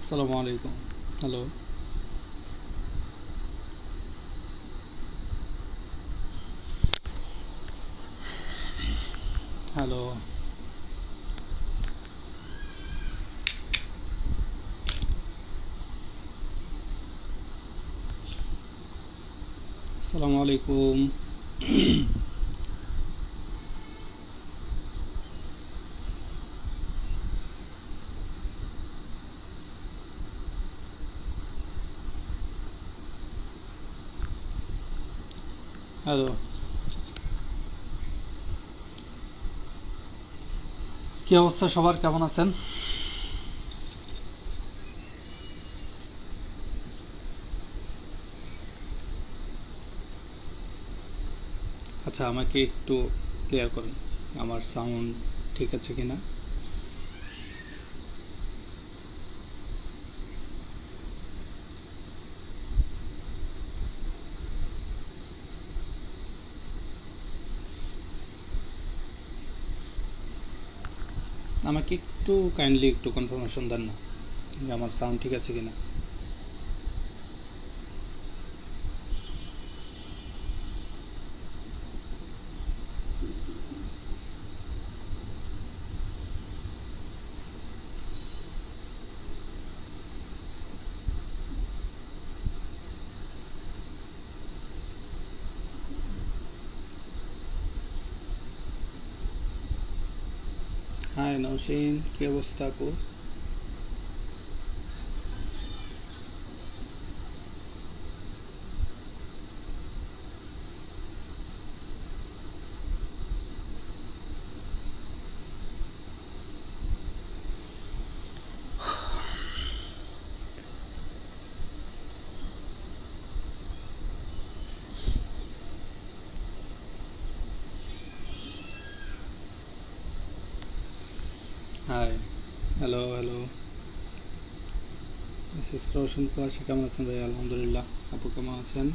আসসালামু আলাইকুম। Hello, hello, আসসালামু আলাইকুম। হ্যালো, কি অবস্থা সবার, কেমন আছেন? আচ্ছা, আমাকে একটু ক্লিয়ার করুন, আমার সাউন্ড ঠিক আছে কিনা। আমাকে একটু কাইন্ডলি একটু কনফার্মেশন দেন না যে আমার সাউন্ড ঠিক আছে কিনা। হাই নওশিন, কি অবস্থা আপু? Hi, hello hello, Mrs Roshan কুয়াশা কেমন আছেন ভাই? আলহামদুলিল্লাহ। আপু কেমন আছেন?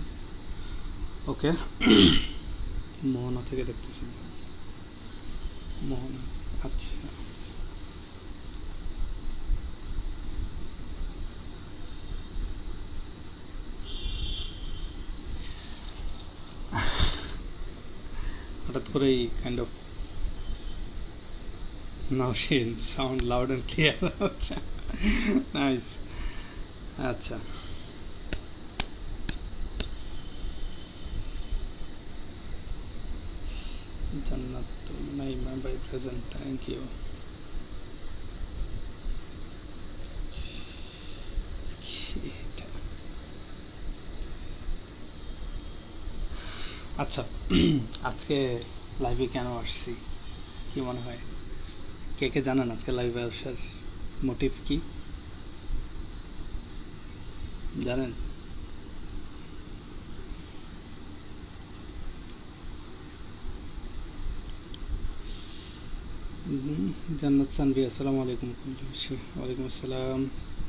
ওকে। মোহনা থেকে দেখতেছেন? মোহনা, আচ্ছা। হঠাৎ করেই kind of Naushin sound loud and clear হচ্ছে। নাইস। আচ্ছা, Jannatul Naima by present, thank you. আচ্ছা, আজকে লাইভে কেন আসছি কি মনে হয়? কে কে জানেন আজকে লাইভে আসার মোটিভ কি জানেন? জান্নাত সানভি, আসসালামু আলাইকুম। ওয়ালাইকুম আসসালাম।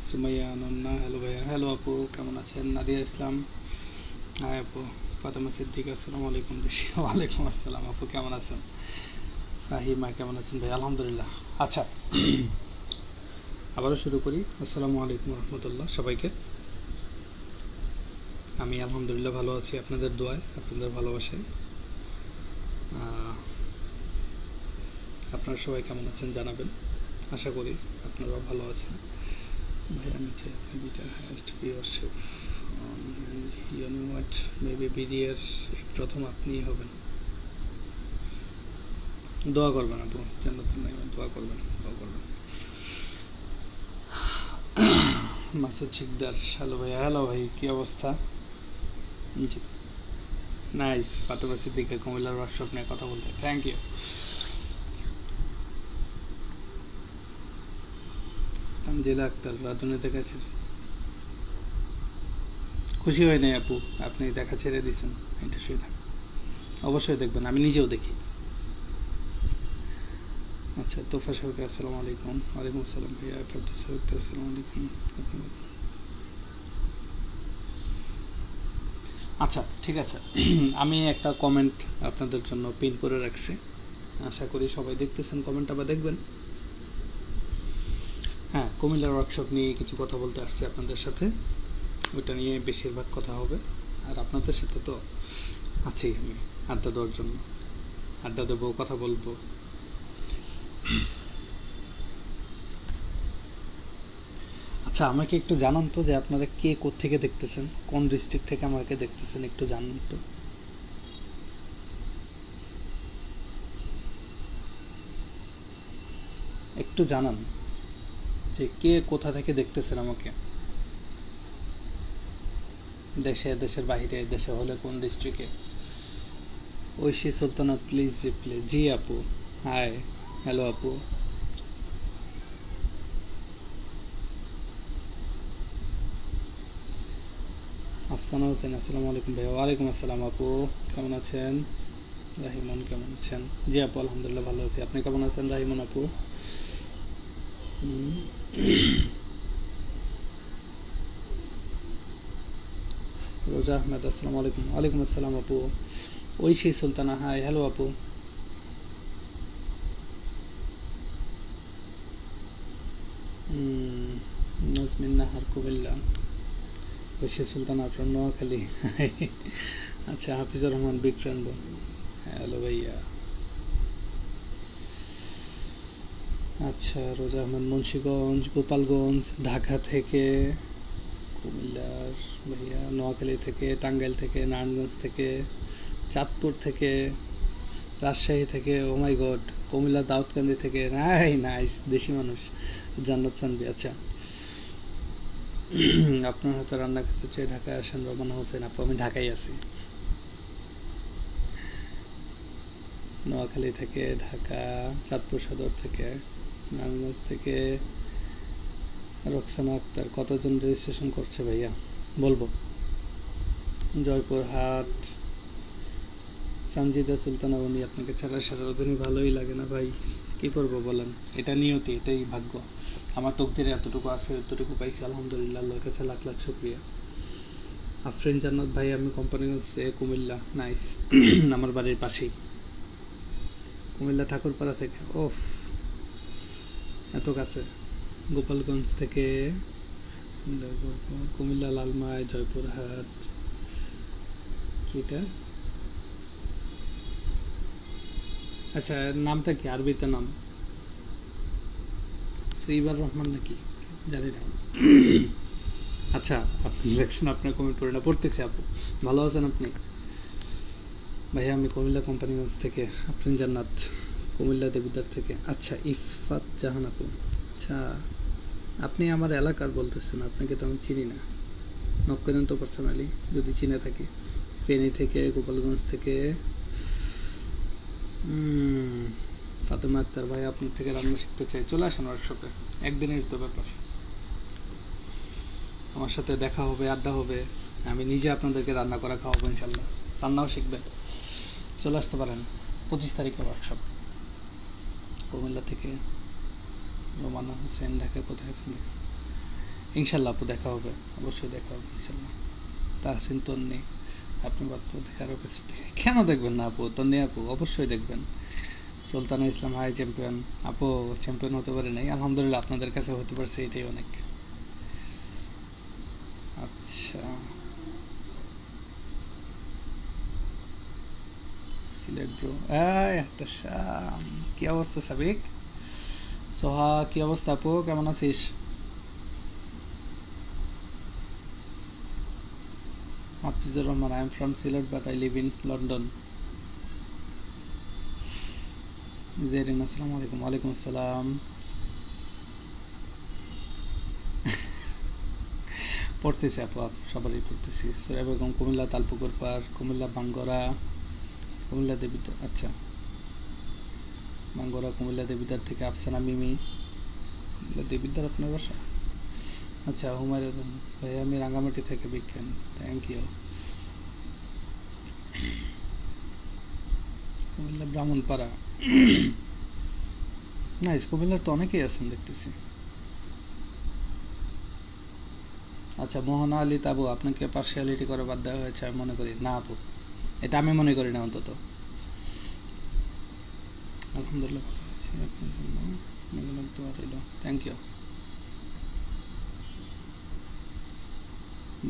সুমাইয়া আনন্না, হ্যালো ভাইয়া। হ্যালো আপু, কেমন আছেন? নাদিয়া ইসলাম, হাই আপু। ফাতেমা সিদ্দিকা, আসসালামু আলাইকুম দেশি। ওয়ালাইকুম আসসালাম আপু, কেমন আছেন? ফাহিমা, কেমন আছেন ভাই? আলহামদুলিল্লাহ। আচ্ছা, আবারও শুরু করি। আসসালামু আলাইকুম রহমতুল্লাহ সবাইকে। আমি আলহামদুলিল্লাহ ভালো আছি, আপনাদের দোয়ায়, আপনাদের ভালোবাসায়। আপনারা সবাই কেমন আছেন জানাবেন, আশা করি আপনারাও ভালো আছেন। ভাই আমি চাই আপনি beat the highest viewership you know what, maybe বিডিএর এই প্রথম আপনিই হবেন। দোয়া করবেন আপু, জান্নাতুল নাইমা, দোয়া করবেন, দোয়া করবেন। মাসুদ শিকদার, হ্যালো ভাই। হ্যালো ভাই, কি অবস্থা? জি, নাইস। ফাতেমা সিদ্দিকা, কুমিল্লার ওয়ার্কশপ নিয়ে কথা বলতে, থ্যাংক ইউ। তানজিলা আক্তার, রাজনীতি দেখা খুশি হয় নাই আপু, আপনি দেখা ছেড়ে দিয়েছেন, এটা শুই না। অবশ্যই দেখবেন, আমি নিজেও দেখি। আচ্ছা, তোফা সাহেব, আসসালামু আলাইকুম। ওয়ালাইকুম আসসালাম ভাইয়া। ফেরদৌস সাহেব, আসসালামু আলাইকুম। আচ্ছা, ঠিক আছে। আমি একটা কমেন্ট আপনাদের জন্য পিন করে রাখছি, আশা করি সবাই দেখতেছেন কমেন্টটা বা দেখবেন। কুমিল্লার ওয়ার্কশপ নিয়ে কিছু কথা বলতে আসছি আপনাদের সাথে, ওইটা নিয়ে বেশিরভাগ কথা হবে। আর আপনাদের সাথে তো আছেই আমি আড্ডা দেওয়ার জন্য, আড্ডা দেবো, কথা বলবো। আচ্ছা, আমাকে একটু জানান তো যে আপনারা কে কোত্থেকে দেখতেছেন, কোন ডিস্ট্রিক্ট থেকে আমাকে দেখতেছেন, একটু জানান তো। একটু জানান যে কে কোথা থেকে দেখতেছেন আমাকে, দেশে, দেশের বাইরে, দেশে হলে কোন ডিস্ট্রিক্টে। Oishi Sultana please reply. জি আপু, হাই, হ্যালো আপু। আফসানা হোসেন, আসসালামু আলাইকুম ভাইয়া। ওয়ালাইকুম আসসালাম আপু, কেমন আছেন? রাহিমন কেমন আছেন? জি আপু, আলহামদুলিল্লাহ ভালো আছি। আপনি কেমন আছেন রাহিমন আপু? রোজা আহমেদ, আসসালামু আলাইকুম। ওয়ালাইকুম আসসালাম আপু। ঐশী সুলতানা, হাই, হ্যালো আপু। নাজমিন নাহার, কুমিল্লা। ঐশী সুলতানা ফ্রম নোয়াখালী। আচ্ছা, হাফিজুর রহমান, বিগ ফ্রেন্ড বোন, হ্যালো ভাইয়া। আচ্ছা, রোজা আহমেদ মুন্সিগঞ্জ, গোপালগঞ্জ, ঢাকা থেকে, কুমিল্লার ভাইয়া, নোয়াখালী থেকে, টাঙ্গাইল থেকে, নারায়ণগঞ্জ থেকে, চাঁদপুর থেকে, রাজশাহী থেকে, ও মাই গড, কুমিল্লার দাউদকান্দি থেকে, নাইস, দেশি মানুষ, জান্নাত সানবি। আচ্ছা, আপনার হয়তো রান্না খেতে চাই, ঢাকায় আসেন। রোমান হোসেন আপু, আমি ঢাকায় আছি, নোয়াখালী থেকে, ঢাকা, চাঁদপুর সদর থেকে, নারায়ণগঞ্জ থেকে। রোকসানা আক্তার, কতজন রেজিস্ট্রেশন করছে ভাইয়া বলবো। জয়পুরহাট, সানজিদা সুলতানা বনি, আপনাকে ছাড়া সারাদিনই ভালোই লাগে না ভাই, কি করব বলেন, এটা নিয়তি, এটাই ভাগ্য। আমার তকদিরে এতটুকু আছে, এতটুকু পাইছি, আলহামদুলিল্লাহ, আল্লাহর কাছে লাখ লাখ শুকরিয়া। আফরিন জান্নাত ভাই, আমি কোম্পানিগঞ্জ, কুমিল্লা, নাইস। আমার বাড়ির পাশেই, কুমিল্লা ঠাকুরপাড়া থেকে। ওফ, এত কাছে। গোপালগঞ্জ থেকে, কুমিল্লা লালমাই, জয়পুরহাট, কিটা, আচ্ছা নামটা কি, আরবিতে নাম শ্রীবার রহমান নাকি, জানি না। আচ্ছা, আপনি দেখছেন, আপনার কমেন্ট পড়ে না, পড়তেছি আপু, ভালো আছেন আপনি? ভাইয়া আমি কুমিল্লা কোম্পানিগঞ্জ থেকে। আফরিন জান্নাত কুমিল্লা দেবিদ্বার থেকে। আচ্ছা, ইফাত জাহান আপু, আচ্ছা আপনি আমার এলাকার বলতেছেন, আপনাকে তো আমি চিনি না, নক করেন তো পার্সোনালি যদি চিনে থাকি। ফেনী থেকে, গোপালগঞ্জ থেকে। ফাতেমা আক্তার ভাই, আপনার থেকে রান্না শিখতে চাই, চলে আসেন ওয়ার্কশপে, একদিনের তো ব্যাপার, আমার সাথে দেখা হবে, আড্ডা হবে, আমি নিজে আপনাদেরকে রান্না করা খাওয়াবো ইনশাল্লাহ, রান্নাও শিখবেন, চলে আসতে পারেন। 25 তারিখে ওয়ার্কশপ, কুমিল্লা থেকে। রোমানা হোসেন, ঢাকা, কোথায় আছেন? ইনশাল্লাহ আপু, দেখা হবে, অবশ্যই দেখা হবে ইনশাল্লাহ। তাহসিন তন্নি, আপনি বাদ দেখার অফিসের থেকে কেন দেখবেন না আপু? তন্নি আপু অবশ্যই দেখবেন। সুলতানা ইসলাম, হাই চ্যাম্পিয়ন আপু। চ্যাম্পিয়ন হতে পারে নাই, আলহামদুলিল্লাহ আপনাদের কাছে হতে পারছে, এটাই অনেক। আচ্ছা, সিলেট ব্রো, কি অবস্থা সাবিক? সোহা, কি অবস্থা আপু, কেমন আছিস? Hafizur Rahman, I am from Sylhet but I live in London. Zerin, আসসালামু আলাইকুম। ওয়ালাইকুম আসসালাম। পড়তেছি আপু, সবারই পড়তেছি। সুরাই বেগম, কুমিল্লা তালপুকুর পাড়, কুমিল্লা বাঙ্গরা, কুমিল্লা দেবিদ্বার। আচ্ছা, বাঙ্গরা কুমিল্লা দেবিদ্বার থেকে। আফসানা মিমি, কুমিল্লা দেবিদ্বার আপনার বাসা? আচ্ছা, হুমায়ুন আজম ভাই, আমি রাঙ্গামাটি থেকে, বিজ্ঞান, thank you. Comilla Brahmanpara, nice, কুমিল্লার তো অনেকেই আছেন দেখতেছি। আচ্ছা, মোহনা আলী তাবু, আপনাকে পার্সিয়ালিটি করে বাদ দেওয়া হয়েছে আমি মনে করি না আপু, এটা আমি মনে করি না অন্তত। আলহামদুলিল্লাহ ভালো আছি, আপনার জন্য থ্যাংক ইউ।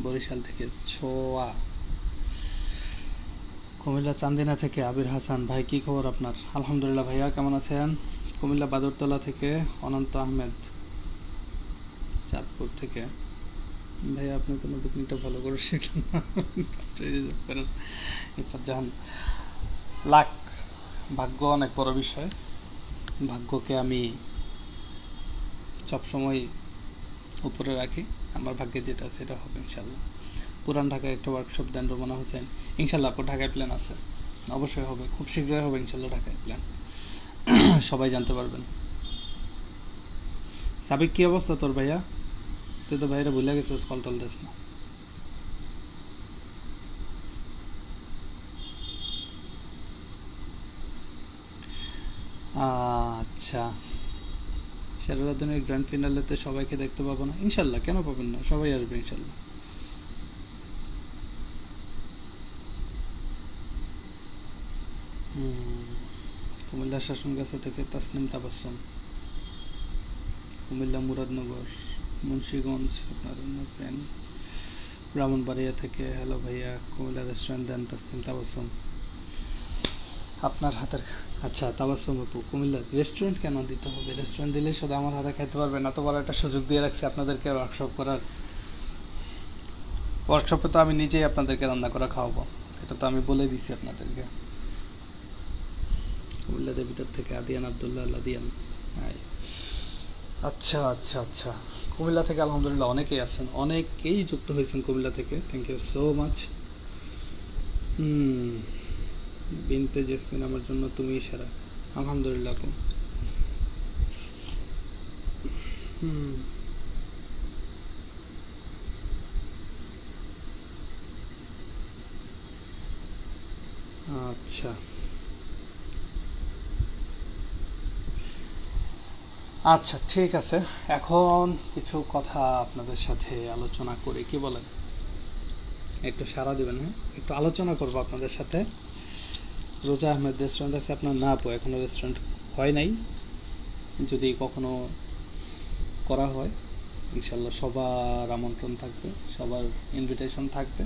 বরিশাল থেকে ছোয়া, কুমিল্লা চান্দিনা থেকে আবির হাসান। ভাই কি খবর আপনার? আলহামদুলিল্লাহ ভাইয়া, কেমন আছেন? কুমিল্লা বাদুরতলা থেকে অনন্ত আহমেদ, চাঁদপুর থেকে। ভাইয়া আপনি কোনো পিকনিকটা ভালো করে শিখলেন না, ইরফাত জাহান। লাক, ভাগ্য অনেক বড় বিষয়। ভাগ্যকে আমি সবসময় উপরে রাখি, আমার ভাগ্যে যেটা সেটা হবে ইনশাল্লাহ। পুরান ঢাকায় একটা ওয়ার্কশপ দেন রোমানা হোসেন, ইনশাল্লাহ আপু ঢাকায় প্ল্যান আছে, অবশ্যই হবে, খুব শীঘ্রই হবে ইনশাল্লাহ ঢাকায় প্ল্যান, সবাই জানতে পারবেন। সাবিক কি অবস্থা তোর ভাইয়া? তুই তো ভাইরা ভুলে গেছিস, কল টল দিস না। আচ্ছা, সেরাদিনের গ্র্যান্ড ফিনালেতে সবাইকে দেখতে পাবো না ইনশাল্লাহ, কেন পাবেন না, সবাই আসবে ইনশাল্লাহ। কুমিল্লা শাসনগাছা থেকে তাসনিম তাবাসসুম, কুমিল্লা মুরাদনগর, মুন্সিগঞ্জ আপনার ফ্রেন্ড, ব্রাহ্মণবাড়িয়া থেকে হ্যালো ভাইয়া, কুমিল্লা রেস্টুরেন্ট দেন তাসনিম তাবাসসুম, আপনার হাতের। আচ্ছা তাবাসসুম আপু, কুমিল্লা রেস্টুরেন্ট কেন দিতে হবে? রেস্টুরেন্ট দিলে শুধু আমার হাতে খাইতে পারবেন, এত বড় একটা সুযোগ দিয়ে রাখছি আপনাদেরকে ওয়ার্কশপ করার। ওয়ার্কশপে তো আমি নিজেই আপনাদেরকে রান্না করে খাওয়াবো, এটা তো আমি বলে দিছি আপনাদেরকে। কুমিল্লা দেবিটার থেকে আদিয়ান আবদুল্লাহ আদিয়ান। আচ্ছা আচ্ছা আচ্ছা, কুমিল্লা থেকে আলহামদুলিল্লাহ অনেকেই আছেন, অনেকেই যুক্ত হয়েছেন কুমিল্লা থেকে, থ্যাংক ইউ সো মাচ। বিনতে জেসমিন, আমার জন্য তুমি সেরা। আলহামদুলিল্লাহ আপু। আচ্ছা আচ্ছা ঠিক আছে, এখন কিছু কথা আপনাদের সাথে আলোচনা করি, কি বলেন? একটু সাড়া দিবেন, হ্যাঁ একটু আলোচনা করবো আপনাদের সাথে। রোজা আহমেদ, রেস্টুরেন্ট আছে আপনার? না আপু, এখনো রেস্টুরেন্ট হয় নাই, যদি কখনো করা হয় ইনশাল্লাহ সবার আমন্ত্রণ থাকবে, সবার ইনভিটেশন থাকবে,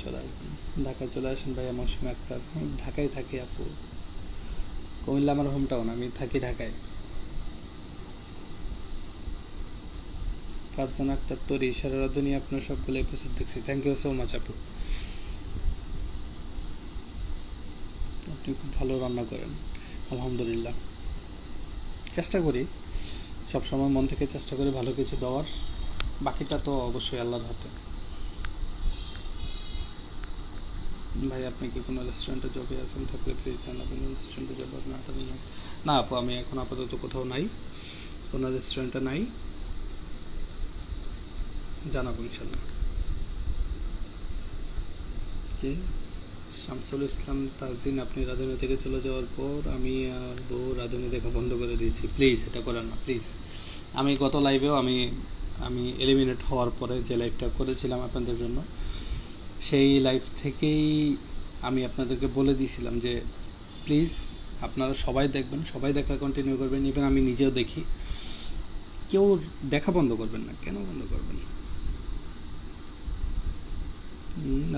চলে আসবেন। ঢাকায় চলে আসেন ভাইয়া। মৌসুমী আক্তার, ঢাকায় থাকি আপু, কুমিল্লা আমার হোম টাউন, আমি থাকি ঢাকায়। ফারজানা আক্তার তরি, সারা রাধুনি আপনার সবগুলো এপিসোড দেখছি, থ্যাংক ইউ সো মাচ আপু। আপনি খুব ভালো রান্না করেন, আলহামদুলিল্লাহ। চেষ্টা করি সবসময়, মন থেকে চেষ্টা করি ভালো কিছু দেওয়ার, বাকিটা তো অবশ্যই আল্লাহর হাতে। ভাই আপনি কি কোনো রেস্টুরেন্টে জবে আছেন? থাকলে প্লিজ জানাবেন। রেস্টুরেন্টে জব না থাকলে না আপু, আমি এখন আপাতত কোথাও নাই, কোনো রেস্টুরেন্টে নাই, জানাবো ইনশাল্লাহ। যে শামসুল ইসলাম তাজিন, আপনি রাঁধুনি থেকে চলে যাওয়ার পর আমি আর বউ রাঁধুনি দেখা বন্ধ করে দিয়েছি, প্লিজ এটা করেন না প্লিজ। আমি গত লাইভেও আমি আমি এলিমিনেট হওয়ার পরে যে লাইভটা করেছিলাম আপনাদের জন্য, সেই লাইভ থেকেই আমি আপনাদেরকে বলে দিয়েছিলাম যে প্লিজ আপনারা সবাই দেখবেন, সবাই দেখা কন্টিনিউ করবেন, ইভেন আমি নিজেও দেখি, কেউ দেখা বন্ধ করবেন না, কেন বন্ধ করবেন?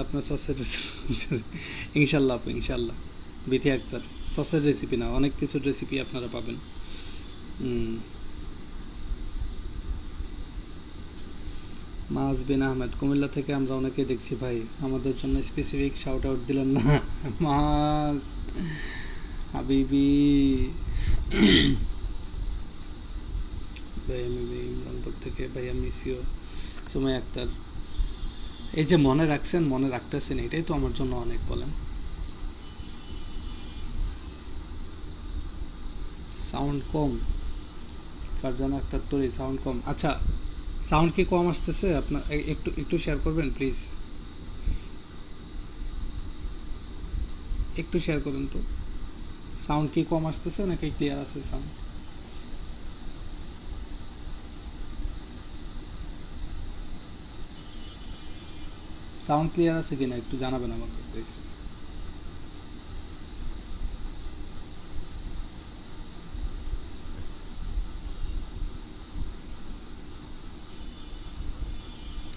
আপনার সসের রেসিপি ইনশাল্লাহ আপু, ইনশাল্লাহ। বিথি আক্তার, সসের রেসিপি না, অনেক কিছুর রেসিপি আপনারা পাবেন। মাস বিন আহমেদ, কুমিল্লা থেকে আমরা অনেকে দেখছি ভাই, আমাদের জন্য স্পেসিফিক শাউট আউট দিলেন না। মাস হাবিবি ভাই, আমি ইমরানপুর থেকে ভাই, আমি মিসিও। সুমাই আক্তার, এই যে মনে রাখছেন, মনে রাখতেছেন, এটাই তো আমার জন্য অনেক, বলেন। সাউন্ড কম, ফারজানা আক্তার তোরি, সাউন্ড কম। আচ্ছা, সাউন্ড কি কম আসতেছে আপনার? একটু একটু শেয়ার করবেন প্লিজ, একটু শেয়ার করুন তো, সাউন্ড কি কম আসতেছে নাকি ক্লিয়ার আছে সাউন্ড? সাউন্ড ক্লিয়ার আছে কিনা একটু জানাবেন আমাকে প্লিজ।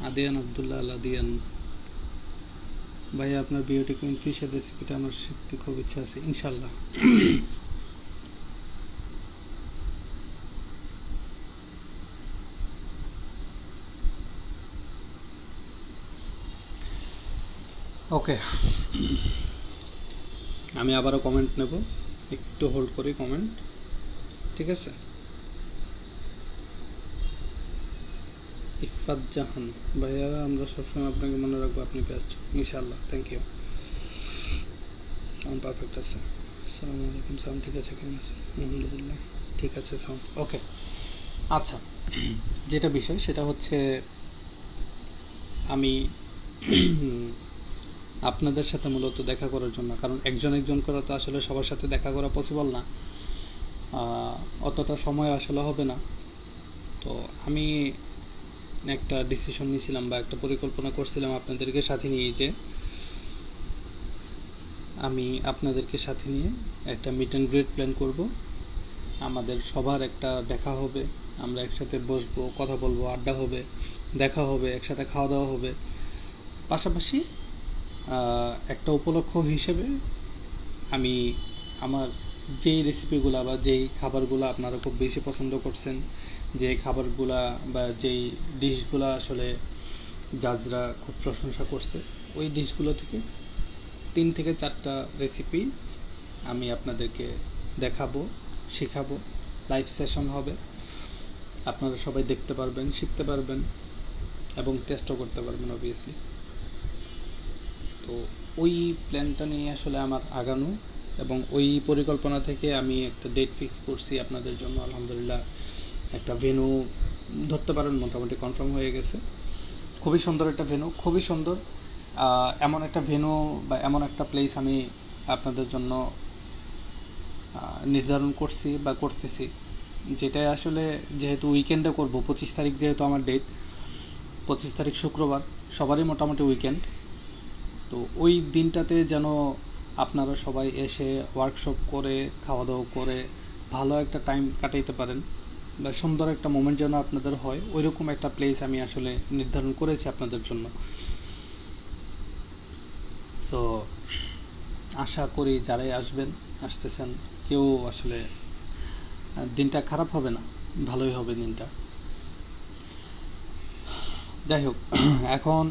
আদিয়ান আব্দুল্লাহ আল আদিয়ান, ভাইয়া আপনার বিউটি কুইন ফিশের রেসিপিটা আমার শিখতে খুব ইচ্ছা আছে, ইনশাল্লাহ। ওকে, আমি আবারও কমেন্ট নেব, একটু হোল্ড করি কমেন্ট, ঠিক আছে? ইফাত জাহান, ভাইয়া আমরা সবসময় আপনাকে মনে রাখবো, আপনি বেস্ট, ইনশাল্লাহ। Thank you. সাউন্ড পারফেক্ট আছে। আসসালামু আলাইকুম, সাউন্ড ঠিক আছে? কেমন আছে? আলহামদুলিল্লাহ ঠিক আছে সাউন্ড। ওকে, আচ্ছা, যেটা বিষয় সেটা হচ্ছে আমি আপনাদের সাথে মূলত দেখা করার জন্য, কারণ একজন একজন করে তো আসলে সবার সাথে দেখা করা পসিবল না, অতটা সময় আসলে হবে না। তো আমি একটা ডিসিশন নিয়েছিলাম বা একটা পরিকল্পনা করছিলাম আপনাদেরকে সাথে নিয়ে, যে আমি আপনাদেরকে সাথে নিয়ে একটা মিট অ্যান্ড গ্রিট প্ল্যান করব। আমাদের সবার একটা দেখা হবে, আমরা একসাথে বসবো, কথা বলবো, আড্ডা হবে, দেখা হবে, একসাথে খাওয়া দাওয়া হবে। পাশাপাশি একটা উপলক্ষ হিসেবে আমি আমার যেই রেসিপিগুলা বা যেই খাবারগুলো আপনারা খুব বেশি পছন্দ করছেন, যে খাবারগুলা বা যেই ডিশগুলা আসলে জাজরা খুব প্রশংসা করছে, ওই ডিশগুলো থেকে 3 থেকে 4টা রেসিপি আমি আপনাদেরকে দেখাবো, শেখাবো। লাইভ সেশন হবে, আপনারা সবাই দেখতে পারবেন, শিখতে পারবেন এবং টেস্টও করতে পারবেন অবভিয়াসলি। তো ওই প্ল্যানটা নিয়ে আসলে আমার আগানো, এবং ওই পরিকল্পনা থেকে আমি একটা ডেট ফিক্স করছি আপনাদের জন্য। আলহামদুলিল্লাহ একটা ভেন্যু ধরতে পারেন মোটামুটি কনফার্ম হয়ে গেছে। খুবই সুন্দর একটা ভেন্যু, খুবই সুন্দর। এমন একটা ভেন্যু বা এমন একটা প্লেস আমি আপনাদের জন্য নির্ধারণ করছি বা করতেছি, যেটা আসলে যেহেতু উইকেন্ডে করব, 25 তারিখ যেহেতু আমার ডেট, 25 তারিখ শুক্রবার, সবারই মোটামুটি উইকেন্ড। তো ওই দিনটাতে যেন আপনারা সবাই এসে ওয়ার্কশপ করে, খাওয়া দাওয়া করে ভালো একটা টাইম কাটাইতে পারেন বা সুন্দর একটা মোমেন্ট যেন আপনাদের হয়, ওইরকম একটা প্লেস আমি আসলে নির্ধারণ করেছি আপনাদের জন্য। সো আশা করি যারাই আসতেছেন, কেউ আসলে দিনটা খারাপ হবে না, ভালোই হবে দিনটা। যাই হোক, এখন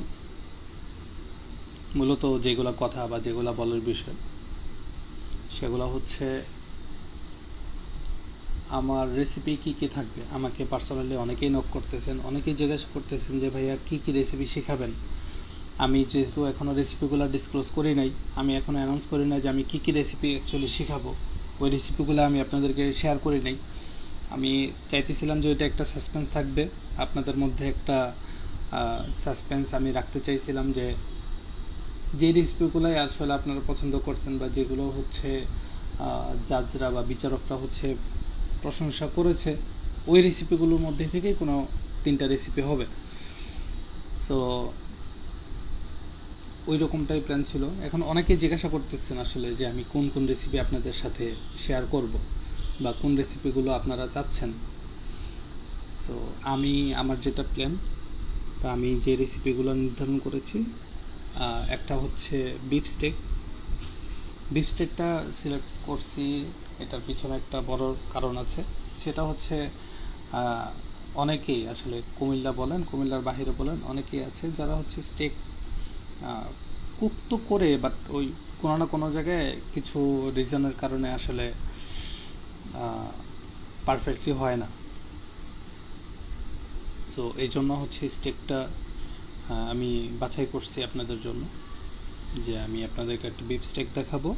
মূলত যেগুলো কথা বা যেগুলো বলার বিষয় সেগুলো হচ্ছে আমার রেসিপি কি কি থাকবে। আমাকে পার্সোনালি অনেকেই নক করতেছেন, অনেকেই জিজ্ঞাসা করতেছেন যে ভাইয়া কি কি রেসিপি শেখাবেন। আমি যেহেতু এখনও রেসিপিগুলো ডিসক্লোজ করি নাই, আমি এখনও অ্যানাউন্স করি নাই যে আমি কি কি রেসিপি অ্যাকচুয়ালি শেখাবো, ওই রেসিপিগুলো আমি আপনাদেরকে শেয়ার করি নাই। আমি চাইতেছিলাম যে ওইটা একটা সাসপেন্স থাকবে, আপনাদের মধ্যে একটা সাসপেন্স আমি রাখতে চাইছিলাম, যে রেসিপিগুলোই আসলে আপনারা পছন্দ করছেন বা যেগুলো হচ্ছে জাজরা বা বিচারকরা হচ্ছে প্রশংসা করেছে, ওই রেসিপিগুলোর মধ্যে থেকেই কোনো 3টা রেসিপি হবে। সো ওই রকমটাই প্ল্যান ছিল। এখন অনেকেই জিজ্ঞাসা করতেছেন আসলে যে আমি কোন কোন রেসিপি আপনাদের সাথে শেয়ার করব বা কোন রেসিপিগুলো আপনারা চাচ্ছেন। সো আমি আমার যেটা প্ল্যান বা আমি যে রেসিপিগুলো নির্ধারণ করেছি, একটা হচ্ছে বিফ স্টেকটা সিলেক্ট করছি, এটার পিছনে একটা বড় কারণ আছে। সেটা হচ্ছে অনেকেই আসলে কুমিল্লা বলেন, কুমিল্লার বাইরে বলেন, অনেকেই আছে যারা হচ্ছে স্টেক কুক তো করে, বাট ওই কোনো না কোনো জায়গায় কিছু রিজনের কারণে আসলে পারফেক্টলি হয় না। সো এই জন্য হচ্ছে স্টেকটা আমি বাছাই করছি আপনাদের জন্য, যে আমি আপনাদেরকে একটা বিফ স্টেক দেখাবো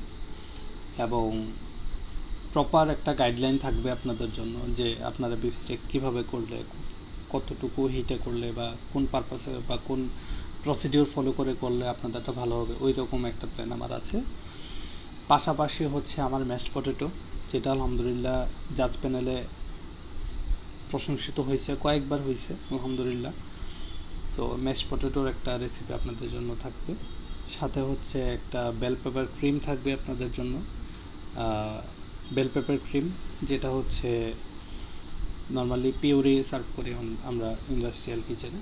এবং প্রপার একটা গাইডলাইন থাকবে আপনাদের জন্য, যে আপনারা বিফ স্টেক কীভাবে করলে, কতটুকু হিটে করলে বা কোন পারপাসে বা কোন প্রসিডিওর ফলো করে করলে আপনাদেরটা ভালো হবে, ওই রকম একটা প্ল্যান আমার আছে। পাশাপাশি হচ্ছে আমার ম্যাশড পটেটো, যেটা আলহামদুলিল্লাহ জাজ প্যানেলে প্রশংসিত হয়েছে, কয়েকবার হয়েছে আলহামদুলিল্লাহ। সো ম্যাশড পটেটোর একটা রেসিপি আপনাদের জন্য থাকবে, সাথে হচ্ছে একটা বেল পেপার ক্রিম থাকবে আপনাদের জন্য। বেল পেপার ক্রিম যেটা হচ্ছে নর্মালি পিউরি সার্ভ করি আমরা ইন্ডাস্ট্রিয়াল কিচেনে,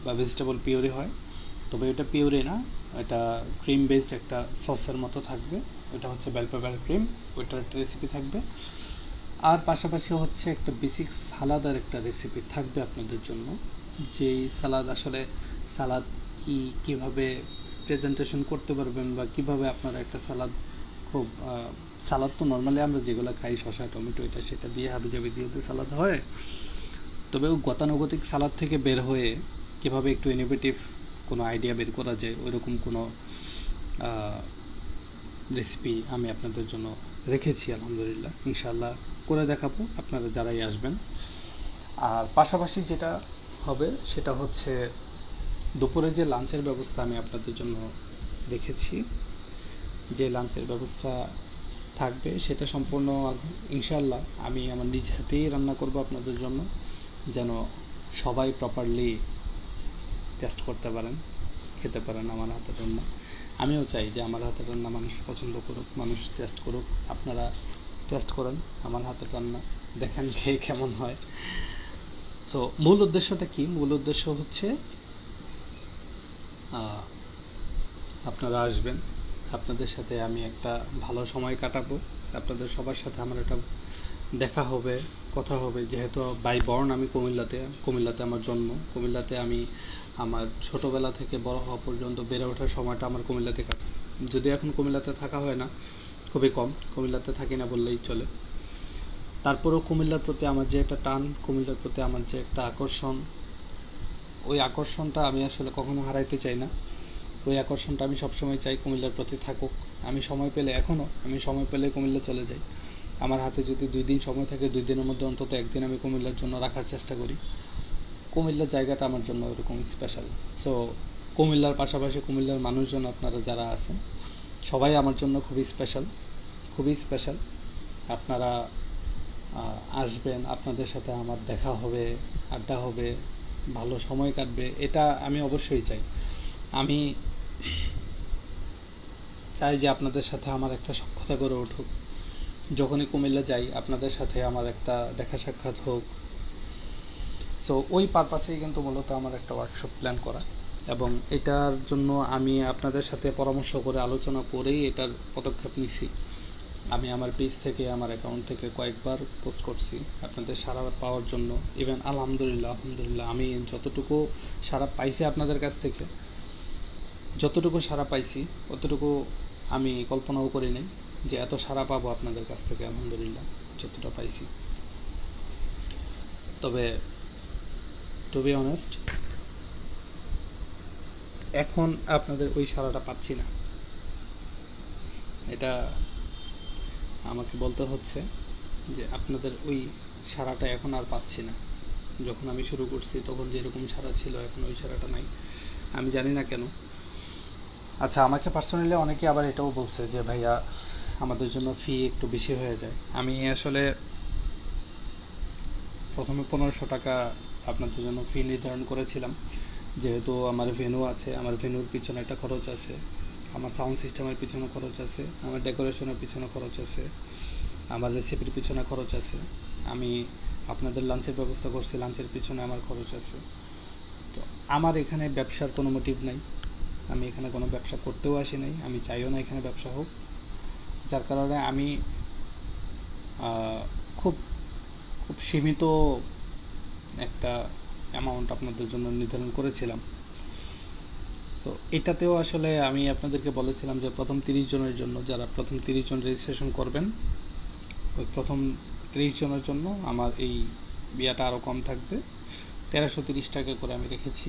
বা ভেজিটেবল পিউরি হয়, তবে এটা পিউরি না, এটা ক্রিম বেসড একটা সসের মতো থাকবে। ওটা হচ্ছে বেল পেপার ক্রিম, ওইটার একটা রেসিপি থাকবে। আর পাশাপাশি হচ্ছে একটা বেসিক সালাদের একটা রেসিপি থাকবে আপনাদের জন্য, যেই সালাদ আসলে সালাদ কিভাবে প্রেজেন্টেশন করতে পারবেন, বা কিভাবে আপনারা একটা সালাদ খুব সালাদ তো নর্মালি আমরা যেগুলো খাই, শসা টমেটো এটা সেটা দিয়ে হাবিজাবি দিয়ে সালাদ হয়, তবে ওই গতানুগতিক সালাদ থেকে বের হয়ে কিভাবে একটু ইনোভেটিভ কোনো আইডিয়া বের করা যায়, ওইরকম কোনো রেসিপি আমি আপনাদের জন্য রেখেছি। আলহামদুলিল্লাহ, ইনশাআল্লাহ করে দেখাবো আপনারা যারাই আসবেন। আর পাশাপাশি যেটা হবে সেটা হচ্ছে দুপুরে যে লাঞ্চের ব্যবস্থা আমি আপনাদের জন্য রেখেছি, যে লাঞ্চের ব্যবস্থা থাকবে সেটা সম্পূর্ণ ইনশাআল্লাহ আমি আমার নিজ হাতেই রান্না করব আপনাদের জন্য, যেন সবাই প্রপারলি টেস্ট করতে পারেন, খেতে পারেন আমার হাতের রান্না। আমিও চাই যে আমার হাতের রান্না মানুষ পছন্দ করুক, মানুষ টেস্ট করুক। আপনারা টেস্ট করেন আমার হাতের রান্না, দেখেন খেয়ে কেমন হয়। সো মূল উদ্দেশ্যটা কি? মূল উদ্দেশ্য হচ্ছে আপনারা আসবেন, আপনাদের সাথে আমি একটা ভালো সময় কাটাবো, আপনাদের সবার সাথে আমার একটা দেখা হবে, কথা হবে। যেহেতু বাই বর্ন আমি কুমিল্লাতে আমার জন্ম, কুমিল্লাতে আমি আমার ছোটবেলা থেকে বড় হওয়া পর্যন্ত বেড়ে ওঠার সময়টা আমার কুমিল্লাতে কাটছে। যদি এখন কুমিল্লাতে থাকা হয় না, খুবই কম, কুমিল্লাতে থাকি না বললেই চলে। তারপরেও কুমিল্লার প্রতি আমার যে একটা টান, কুমিল্লার প্রতি আমার যে একটা আকর্ষণ, ওই আকর্ষণটা আমি আসলে কখনো হারাইতে চাই না। ওই আকর্ষণটা আমি সবসময় চাই কুমিল্লার প্রতি থাকুক। আমি সময় পেলে কুমিল্লা চলে যাই। আমার হাতে যদি 2 দিন সময় থাকে, 2 দিনের মধ্যে অন্তত 1 দিন আমি কুমিল্লার জন্য রাখার চেষ্টা করি। কুমিল্লার জায়গাটা আমার জন্য এরকম স্পেশাল। সো কুমিল্লার পাশাপাশি কুমিল্লার মানুষজন আপনারা যারা আছেন সবাই আমার জন্য খুবই স্পেশাল। আপনারা আসবেন, আপনাদের সাথে আমার দেখা হবে, আড্ডা হবে, ভালো সময় কাটবে, এটা আমি অবশ্যই চাই। আমি চাই যে আপনাদের সাথে আমার একটা সখ্যতা গড়ে উঠুক। যখনই কুমিল্লা যাই আপনাদের সাথে আমার একটা দেখা সাক্ষাৎ হোক। সো ওই পারপাসেই কিন্তু মূলত আমার একটা ওয়ার্কশপ প্ল্যান করা, এবং এটার জন্য আমি আপনাদের সাথে পরামর্শ করে আলোচনা করেই এটার পদক্ষেপ নিছি। আমি আমার পেজ থেকে, আমার অ্যাকাউন্ট থেকে কয়েকবার পোস্ট করছি আপনাদের সাড়া পাওয়ার জন্য। ইভেন আলহামদুলিল্লাহ আমি যতটুকু সাড়া পাইছি আপনাদের কাছ থেকে, যতটুকু সাড়া পাইছি অতটুকু আমি কল্পনাও করি নাই যে এত সাড়া পাবো আপনাদের কাছ থেকে। আলহামদুলিল্লাহ যতটা পাইছি। তবে টু বি অনেস্ট, এখন আপনাদের ওই সাড়াটা পাচ্ছি না, এটা আমাকে বলতে হচ্ছে যে আপনাদের ওই সাড়াটা এখন আর পাচ্ছি না। যখন আমি শুরু করছি তখন যেরকম সাড়া ছিল, এখন ওই সাড়াটা নাই। আমি জানি না কেন। আচ্ছা, আমাকে পার্সোনালি অনেকে আবার এটাও বলছে যে ভাইয়া আমাদের জন্য ফি একটু বেশি হয়ে যায়। আমি আসলে প্রথমে 1500 টাকা আপনাদের জন্য ফি নির্ধারণ করেছিলাম, যেহেতু আমার ভেন্যু আছে, আমার ভেন্যুর পিছনে একটা খরচ আছে, আমার সাউন্ড সিস্টেমের পিছনে খরচ আছে, আমার ডেকোরেশনের পিছনে খরচ আছে, আমার রেসিপির পিছনে খরচ আছে, আমি আপনাদের লাঞ্চের ব্যবস্থা করছি, লাঞ্চের পিছনে আমার খরচ আছে। তো আমার এখানে ব্যবসার কোনো মোটিভ নাই, আমি এখানে কোনো ব্যবসা করতেও আসি নাই, আমি চাইও না এখানে ব্যবসা হোক। যার কারণে আমি খুব সীমিত একটা অ্যামাউন্ট আপনাদের জন্য নির্ধারণ করেছিলাম। সো এটাতেও আসলে আমি আপনাদেরকে বলেছিলাম যে প্রথম 30 জনের জন্য, যারা প্রথম 30 জন রেজিস্ট্রেশন করবেন, ওই প্রথম 30 জনের জন্য আমার এই বিয়াটা আরও কম থাকবে, 1330 টাকা করে আমি রেখেছি।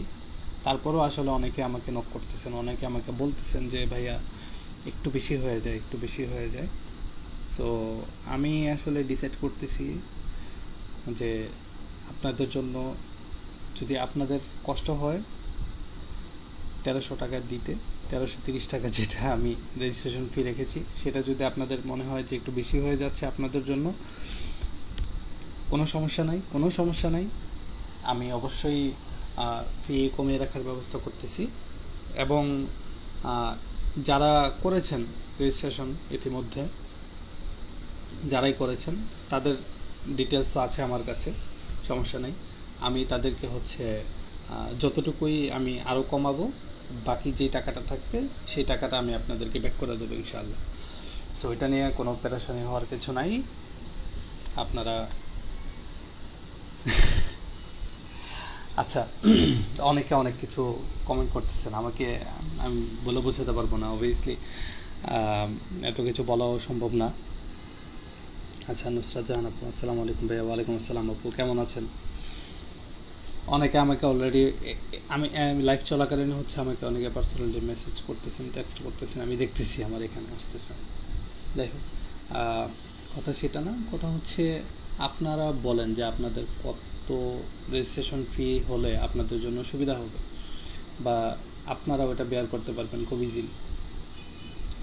তারপরেও আসলে অনেকে আমাকে নক করতেছেন, অনেকে আমাকে বলতেছেন যে ভাইয়া একটু বেশি হয়ে যায়। সো আমি আসলে ডিসাইড করতেছি যে আপনাদের জন্য, যদি আপনাদের কষ্ট হয় 1300 টাকা দিতে, 1330 টাকা যেটা আমি রেজিস্ট্রেশন ফি রেখেছি, সেটা যদি আপনাদের মনে হয় যে একটু বেশি হয়ে যাচ্ছে আপনাদের জন্য, কোনো সমস্যা নাই, আমি অবশ্যই ফি কমিয়ে রাখার ব্যবস্থা করতেছি। এবং যারা করেছেন রেজিস্ট্রেশন ইতিমধ্যে, যারাই করেছেন তাদের ডিটেলস আছে আমার কাছে, সমস্যা নেই। আমি তাদেরকে যতটুকুই আমি আরও কমাবো, বাকি যেই টাকাটা থাকবে সেই টাকাটা আমি আপনাদেরকে ব্যাক করে দেবো ইনশাআল্লাহ। সো এটা নিয়ে কোনো অপারেশনে হওয়ার কিছু নাই। আপনারা আচ্ছা, অনেকে অনেক কিছু কমেন্ট করতেছেন, আমাকে আমি বলে বোঝাতে পারবো না, অবভিয়াসলি এত কিছু বলাও সম্ভব না। আচ্ছা, নুসরাত জাহান আপু, আসসালামু আলাইকুম ভাইয়া। ওয়ালাইকুম আসসালাম আপু, কেমন আছেন? অনেকে আমাকে অলরেডি, আমি লাইভ চলাকালীন হচ্ছে আমাকে অনেকে পার্সোনালি মেসেজ করতেছেন, টেক্সট করতেছেন, আমি দেখতেছি আমার এখানে আসতেছেন। যাই হোক, কথা সেটা না, কথা হচ্ছে আপনারা বলেন যে আপনাদের কত রেজিস্ট্রেশন ফি হলে আপনাদের জন্য সুবিধা হবে, বা আপনারা ওটা বেয়ার করতে পারবেন খুব ইজিলি।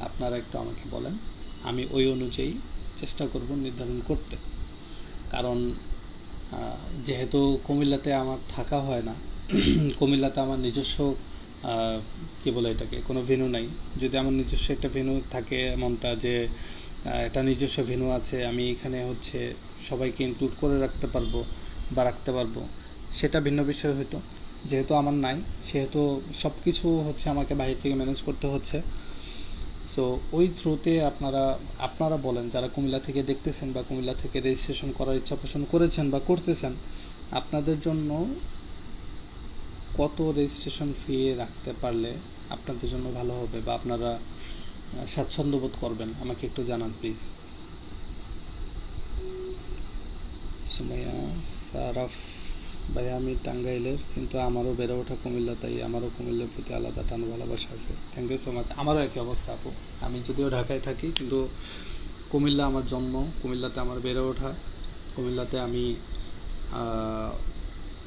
আপনারা একটু আমাকে বলেন, আমি ওই অনুযায়ী চেষ্টা করব নির্ধারণ করতে। কারণ যেহেতু কুমিল্লাতে আমার থাকা হয় না, কুমিল্লাতে আমার নিজস্ব কী বলে এটাকে, কোনো ভেন্যু নাই। যদি আমার নিজস্ব একটা ভেন্যু থাকে, এমনটা যে একটা নিজস্ব ভেন্যু আছে, আমি এখানে হচ্ছে সবাইকে ইনক্লুড করে রাখতে পারবো বা রাখতে পারবো, সেটা ভিন্ন বিষয় হতো। যেহেতু আমার নাই, সেহেতু সব কিছু হচ্ছে আমাকে বাইরে থেকে ম্যানেজ করতে হচ্ছে। সো ওই থ্রুতে আপনারা বলেন, যারা কুমিল্লা থেকে দেখতেছেন বা কুমিল্লা থেকে রেজিস্ট্রেশন করার ইচ্ছা পোষণ করেছেন বা করতেছেন, আপনাদের জন্য কত রেজিস্ট্রেশন ফি রাখতে পারলে আপনাদের জন্য ভালো হবে, বা আপনারা স্বাচ্ছন্দ্য বোধ করবেন, আমাকে একটু জানান প্লিজ। সুমাইয়া সারাফ ভাইয়া, আমি টাঙ্গাইলের, কিন্তু আমারও বেড়ে ওঠা কুমিল্লা, তাই আমারও কুমিল্লার প্রতি আলাদা টান ভালোবাসা আছে। Thank you so much. আমারও একই অবস্থা আপু, আমি যদিও ঢাকায় থাকি, কিন্তু কুমিল্লা আমার জন্ম, কুমিল্লাতে আমার বেড়ে ওঠা। কুমিল্লাতে আমি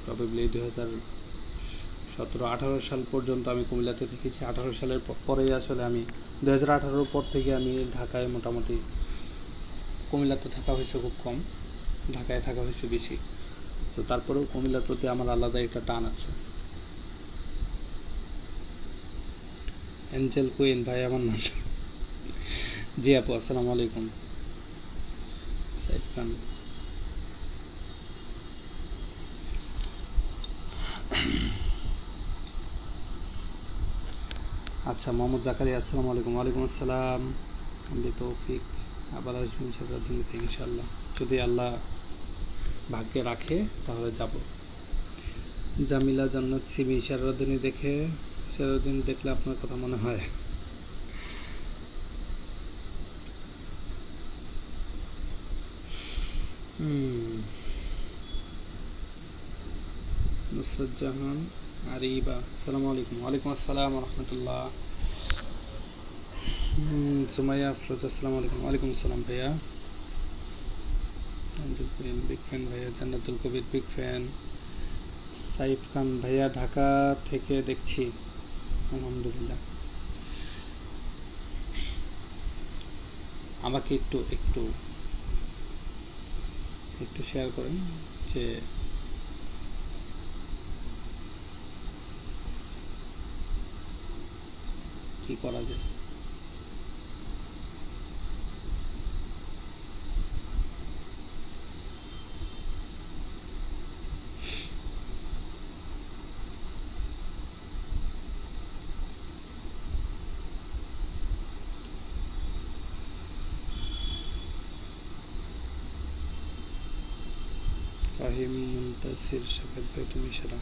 প্রবাবলি 2017-18 সাল পর্যন্ত আমি কুমিল্লাতে থেকেছি। 18 সালের পরেই আসলে আমি 2018 পর থেকে আমি ঢাকায় মোটামুটি, কুমিল্লাতে থাকা হয়েছে খুব কম, ঢাকায় থাকা হয়েছে বেশি। তো তারপরেও কুমিল্লার প্রতি আমার আলাদা একটা টান আছে। এঞ্জেল কুইন ভাই আমার নাম। জি আপু, আসসালামু আলাইকুম। সাইদ খান, আচ্ছা। মোহাম্মদ জাকারিয়া, আসসালামু আলাইকুম। ওয়ালাইকুম আসসালাম। আমি তৌফিক, আবার আসবেন সেরাদিনীতে ইনশাল্লাহ, যদি আল্লাহ ভাগ্যে রাখে তাহলে যাব। জামিলা জান্নাত সিমি, সেরাদিনী দেখলে আপনার কথা মনে হয়। নুসরাত জাহান আরিবা, আসসালামু আলাইকুম। ওয়ালাইকুম আসসালাম রহমতুল্লাহ। সুমাইয়া আফরোজ, আসসালামু আলাইকুম। ওয়ালাইকুম আসসালাম ভাইয়া। বিগ ফ্যান ভাইয়া। জান্নাতুল কবির, বিগ ফ্যান। সাইফ খান ভাইয়া, ঢাকা থেকে দেখছি, আলহামদুলিল্লাহ। আমাকে একটু একটু একটু শেয়ার করেন যে কি করা যায়। ফাহিম মুনতাসির, শাফাত ভাই তুমি সেরা।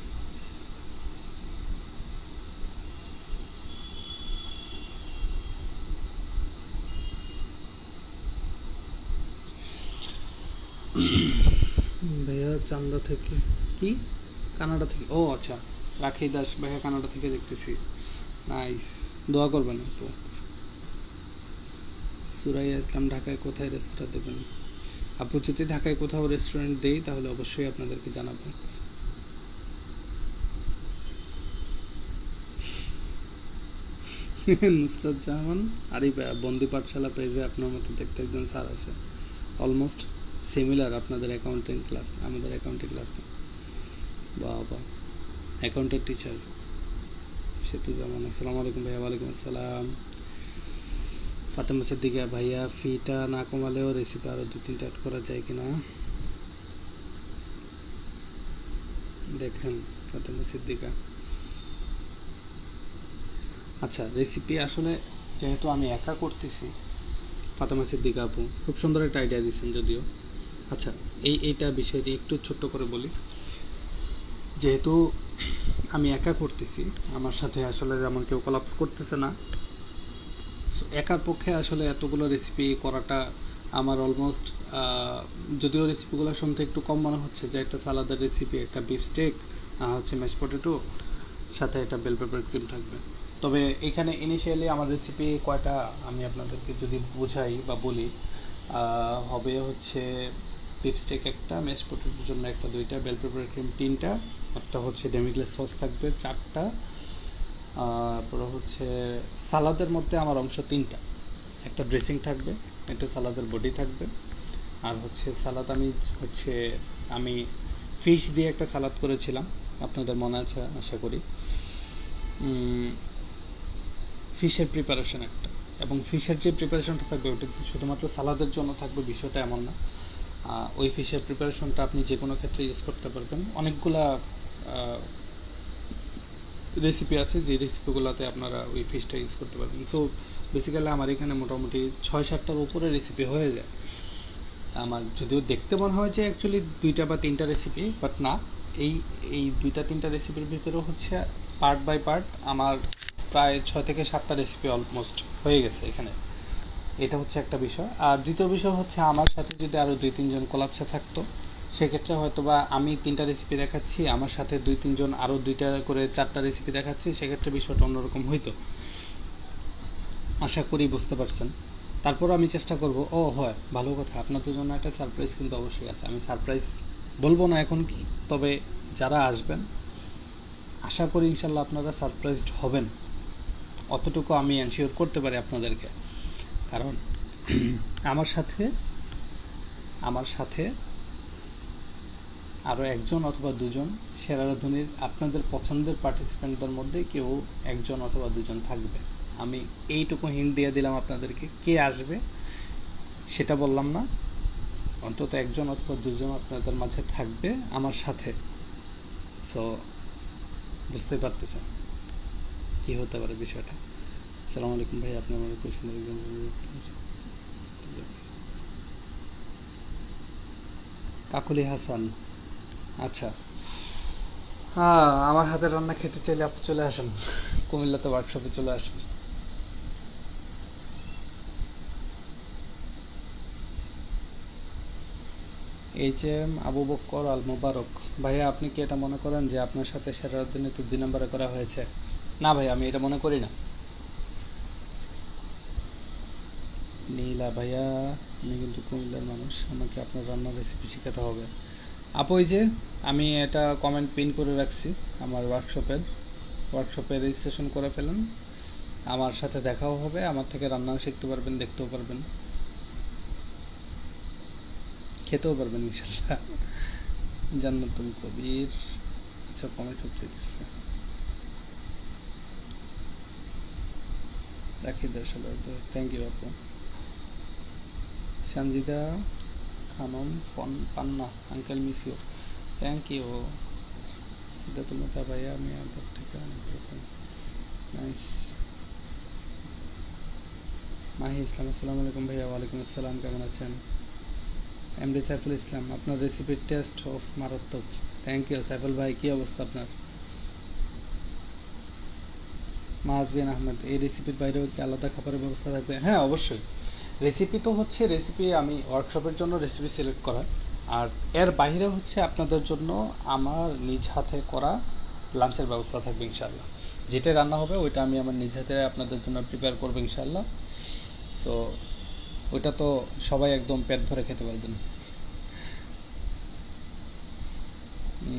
ভাইয়া চান্দা থেকে, কি কানাডা থেকে? ও আচ্ছা, রাখি দাস ভাইয়া কানাডা থেকে দেখতেছি, নাইস। দোয়া করবেন আপু। সুরাইয়া ইসলাম, ঢাকায় কোথায় রেস্তোরাঁ দেবেন? আপু, যদি ঢাকায় কোথাও রেস্টুরেন্ট দেই তাহলে অবশ্যই আপনাদেরকে জানাবো। নুসরাত জাহান আরিফ, বন্দি পাঠশালা পেজে আপনার মতো দেখতে একজন স্যার আছে, অলমোস্ট সিমিলার আপনাদের অ্যাকাউন্টিং ক্লাস, আমাদের অ্যাকাউন্টিং ক্লাস না। বাবা, অ্যাকাউন্টের টিচার সেতু জামান, আসসালামু আলাইকুম ভাইয়া। ওয়ালাইকুম আসসালাম। ফাতেমা সিদ্দিকা ভাইয়া, ফিটা না কমালেও রেসিপি আরও 2-3টা অ্যাড করা যায় কিনা দেখেন। ফাতেমা সিদ্দিকা। আচ্ছা, রেসিপি আসলে যেহেতু আমি একা করতেছি, ফাতেমা সিদ্দিকা আপু খুব সুন্দর একটা আইডিয়া দিয়েছেন যদিও। আচ্ছা, এইটা বিষয়টি একটু ছোট্ট করে বলি। যেহেতু আমি একা করতেছি, আমার সাথে আসলে যেমন কেউ কোলাপস করতেছে না, একার পক্ষে আসলে এতগুলো রেসিপি করাটা আমার অলমোস্ট, যদিও রেসিপিগুলো শুনতে একটু কম মনে হচ্ছে, যে একটা সালাদের রেসিপি, একটা বিফ স্টেক, হচ্ছে ম্যাশ পটেটো, সাথে একটা বেল পেপার ক্রিম থাকবে। তবে এখানে ইনিশিয়ালি আমার রেসিপি কয়টা আমি আপনাদেরকে যদি বোঝাই বা বলি, হবে হচ্ছে বিফ স্টেক একটা, ম্যাশ পটেটোর জন্য একটা, দুইটা, বেল পেপার ক্রিম তিনটা, একটা হচ্ছে ডেমিগ্লাস সস থাকবে চারটা, তারপরে হচ্ছে সালাদের মধ্যে আমার অংশ তিনটা, একটা ড্রেসিং থাকবে, একটা সালাদের বডি থাকবে, আর হচ্ছে সালাদ আমি ফিশ দিয়ে একটা সালাদ করেছিলাম, আপনাদের মনে আছে আশা করি। ফিশের প্রিপারেশন একটা, এবং ফিশের যে প্রিপারেশনটা থাকবে ওটা শুধুমাত্র সালাদের জন্য থাকবে, বিষয়টা এমন না। ওই ফিশের প্রিপারেশনটা আপনি যে কোনো ক্ষেত্রে ইউজ করতে পারবেন। অনেকগুলা রেসিপি আছে যে রেসিপিগুলোতে আপনারা ওই ফিশটা ইউজ করতে পারবেন। সো বেসিক্যালি আমার এখানে মোটামুটি 6-7টার উপরে রেসিপি হয়ে যায়। আমার যদিও দেখতে মনে হয় যে অ্যাকচুয়ালি 2টা বা 3টা রেসিপি, বাট না, এই 2টা-3টা রেসিপির ভিতরে হচ্ছে পার্ট বাই পার্ট আমার প্রায় 6 থেকে 7টা রেসিপি অলমোস্ট হয়ে গেছে এখানে। এটা হচ্ছে একটা বিষয়। আর দ্বিতীয় বিষয় হচ্ছে, আমার সাথে যদি আরও 2-3 জন কোলাপসে থাকতো, সেক্ষেত্রে হয়তো বা আমি 3টা রেসিপি দেখাচ্ছি, আমার সাথে 2-3 জন আরও 2টা করে 4টা রেসিপি দেখাচ্ছি, সেক্ষেত্রে বিষয়টা অন্যরকম হইতো। আশা করি বুঝতে পারছেন। তারপর আমি চেষ্টা করব। হয়, ভালো কথা, আপনাদের জন্য একটা সারপ্রাইজ কিন্তু অবশ্যই আছে। আমি সারপ্রাইজ বলবো না এখন কি, তবে যারা আসবেন আশা করি ইনশাল্লাহ আপনারা সারপ্রাইজড হবেন, অতটুকু আমি এনশিওর করতে পারি আপনাদেরকে। কারণ আমার সাথে আরও 1জন অথবা 2জন সেরা রাঁধুনির আপনাদের পছন্দের পার্টিসিপেন্টদের মধ্যে কেউ 1জন অথবা 2জন থাকবে। আমি এইটুকু হিন্ট দিয়ে দিলাম আপনাদেরকে। কে আসবে সেটা বললাম না, অন্তত 1জন অথবা 2জন আপনাদের মাঝে থাকবে আমার সাথে। সো বুঝতে পারতেছেন কি হতে পারে বিষয়টা। আসসালামু আলাইকুম ভাই, আপনি আমার কোশ্চেন কাকুলি হাসান। আচ্ছা, হ্যাঁ, আমার হাতের রান্না খেতে চাইলে আপনি চলে আসেন, কুমিল্লাতে ওয়ার্কশপে চলে আসেন। HM আবু বক্কর আল মুবারক। ভাইয়া, আপনি কি এটা মনে করেন যে আপনার সাথে সেরাদ্দিনে 2 নম্বরে করা হয়েছে? না ভাই, আমি এটা মনে করি না। নীলা ভাইয়া, আমি কিন্তু কুমিল্লার মানুষ, আমাকে আপনার রান্নার রেসিপি শেখাতে হবে। আপু, ওই যে আমি এটা কমেন্ট পিন করে রাখছি, আমার ওয়ার্কশপে রেজিস্ট্রেশন করে ফেলেন, আমার সাথে দেখাও হবে, আমার থেকে রান্নাও শিখতে পারবেন, দেখতেও পারবেন, খেতেও পারবেন ইনশাল্লাহ। জান্নাতুল কবির, আচ্ছা, কমেন্ট চাইতেছে, রাখি আসলে। থ্যাংক ইউ আপু। Sanjida Khanam Panna, uncle miss you, thank you. Siddhatul Mehta ভাইয়া, আমি আগর থেকে অনেক রকম নাইস। মাহি ইসলাম, আসসালামু আলাইকুম ভাইয়া। ওয়ালাইকুম আসসালাম, কেমন আছেন? এমডি সাইফুল ইসলাম, আপনার রেসিপির টেস্ট অফ মারাত্মক। থ্যাংক ইউ সাইফুল ভাই, কী অবস্থা আপনার? মাহাজবিন আহমেদ, এই রেসিপির বাইরেও কি আলাদা খাবারের ব্যবস্থা থাকবে? হ্যাঁ, অবশ্যই। রেসিপি তো হচ্ছে রেসিপি, আমি ওয়ার্কশপের জন্য রেসিপি সিলেক্ট করা, আর এর বাইরে হচ্ছে আপনাদের জন্য আমার নিজ হাতে করা লাঞ্চের ব্যবস্থা থাকবে ইনশাল্লাহ। যেটা রান্না হবে ওইটা আমি আমার নিজ হাতে আপনাদের জন্য প্রিপেয়ার করবো ইনশাল্লাহ। সো ওইটা তো সবাই একদম পেট ভরে খেতে পারবেন।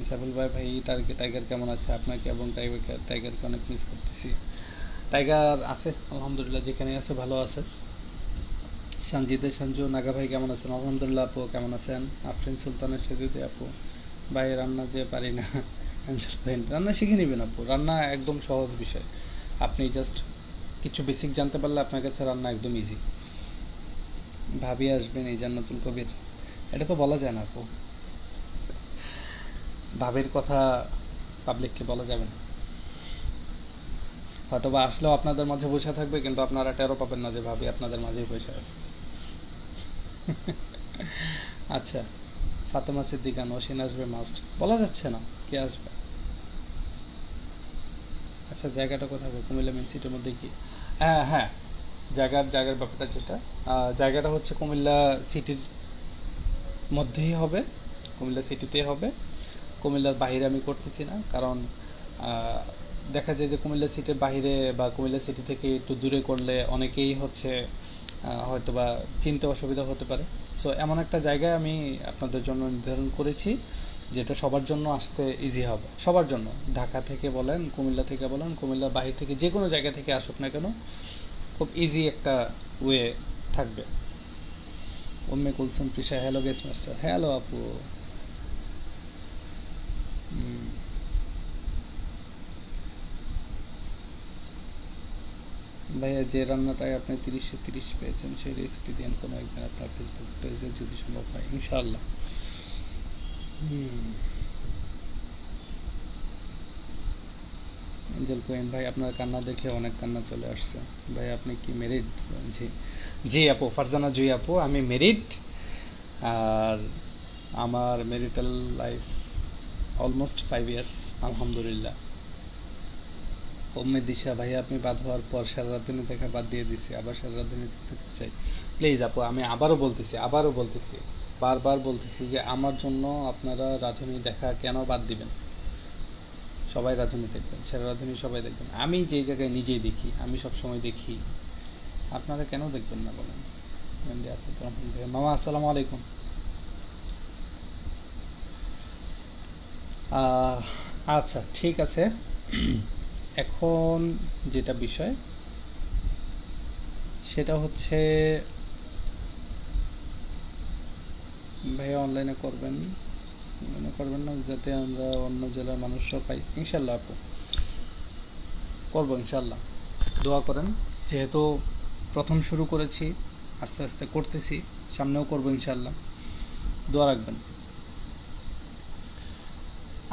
সাইফুল ভাই, টাইগার কেমন আছে? আপনাকে এবং টাইগারকে অনেক মিস করতেছি। টাইগার আছে আলহামদুলিল্লাহ, যেখানে আছে ভালো আছে। সঞ্জু নাগা ভাই কেমন আছেন? আলহামদুলিল্লাহ। আপু কেমন আছেন? আফরিন সুলতানের সেজুদি আপু, ভাই রান্না যে পারি না। ভাই, রান্না শিখে নেবেন আপু, রান্না একদম সহজ বিষয়। আপনি জাস্ট কিছু বেসিক জানতে পারলে আপনার কাছে রান্না একদম ইজি। ভাবি আসবেন এই জান্নাতুল কবির, এটা তো বলা যায় না আপু। ভাবের কথা পাবলিকলি বলা যাবে না। হয়তোবা আসলেও আপনাদের মাঝে বসে থাকবে, কিন্তু আপনারা টেরও পাবেন না যে ভাবি আপনাদের মাঝেই বসে আছে। আচ্ছা, ফাতেমা সিদ্দিকা নসীন আসবে মাস্ট, বলা যাচ্ছে না কে আসবে। আচ্ছা, জায়গাটা কোথায় হবে? কুমিল্লা মেন সিটির মধ্যে কি? হ্যাঁ হ্যাঁ, জায়গার ব্যাপারটা যেটা, জায়গাটা হচ্ছে কুমিল্লা সিটির মধ্যেই হবে, কুমিল্লা সিটিতেই হবে। কুমিল্লার বাইরে আমি করতেছি না, কারণ দেখা যায় যে কুমিল্লা সিটির বাইরে বা কুমিল্লা সিটি থেকে একটু দূরে করলে অনেকেই হচ্ছে হয়তোবা চিনতে অসুবিধা হতে পারে। সো এমন একটা জায়গায় আমি আপনাদের জন্য নির্ধারণ করেছি যেটা সবার জন্য আসতে ইজি হবে, সবার জন্য। ঢাকা থেকে বলেন, কুমিল্লা থেকে বলেন, কুমিল্লার বাইরে থেকে যে কোনো জায়গা থেকে আসুক না কেন, খুব ইজি একটা ওয়ে থাকবে। Umme Kulsum Trisha, hello guess master, hello আপু। ভাইয়া, যে রান্নাটায় আপনি 30-এ 30 পেয়েছেন সেই রেসিপি দিন কোনো একদিন আপনার ফেসবুক পেজে যদি সম্ভব হয়, ইনশাআল্লাহ। এঞ্জেল কোয়েন ভাই, আপনার কান্না দেখে অনেক কান্না চলে আসছে। ভাই আপনি কি মেরিড? জি জি আপু, ফারজানা জুই আপু, আমি মেরিড। আর আমার মেরিটাল লাইফ অলমোস্ট 5 ইয়ার্স, আলহামদুলিল্লাহ। দিশা ভাইয়া, আপনি বাদ হওয়ার পর সারা রাধুনি দেখা বাদ দিয়ে দিছি, আবার সারা রাধুনি দেখতে চাই। প্লিজ আপু, আমি আবারও বলতেছি, বারবার বলতেছি যে আমার জন্য আপনারা রাধুনি দেখা কেন বাদ দিবেন? সবাই রাধুনি দেখবেন, সেরা রাধুনি সবাই দেখবেন। আমি যেই জায়গায় নিজেই দেখি, আমি সবসময় দেখি, আপনারা কেন দেখবেন না বলেন? মামা আসসালামু আলাইকুম। আচ্ছা ঠিক আছে, এখন যেটা বিষয় সেটা হচ্ছে ভাইয়া অনলাইনে করবেন না যাতে আমরা অন্য জেলার মানুষরা পাই। ইনশাল্লাহ আপু, করবো ইনশাল্লাহ, দোয়া করেন। যেহেতু প্রথম শুরু করেছি, আস্তে আস্তে করতেছি, সামনেও করবো ইনশাল্লাহ, দোয়া রাখবেন।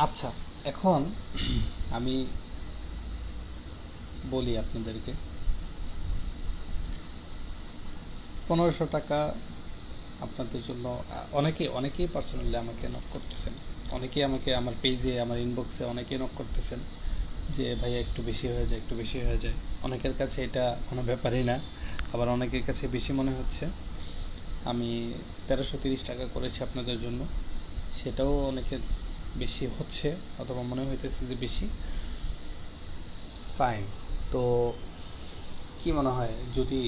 আচ্ছা, এখন আমি বলি আপনাদেরকে, 1500 টাকা আপনাদের জন্য অনেকেই পার্সোনালি আমাকে নক করতেছেন, অনেকেই আমাকে আমার পেজে, আমার ইনবক্সে অনেকেই নক করতেছেন যে ভাইয়া একটু বেশি হয়ে যায়। অনেকের কাছে এটা কোনো ব্যাপারই না, আবার অনেকের কাছে বেশি মনে হচ্ছে। আমি 1330 টাকা করেছি আপনাদের জন্য, সেটাও অনেকের বেশি হচ্ছে, অথবা মনে হইতেছে যে বেশি। ফাইন, তো কি মনে হয় যদি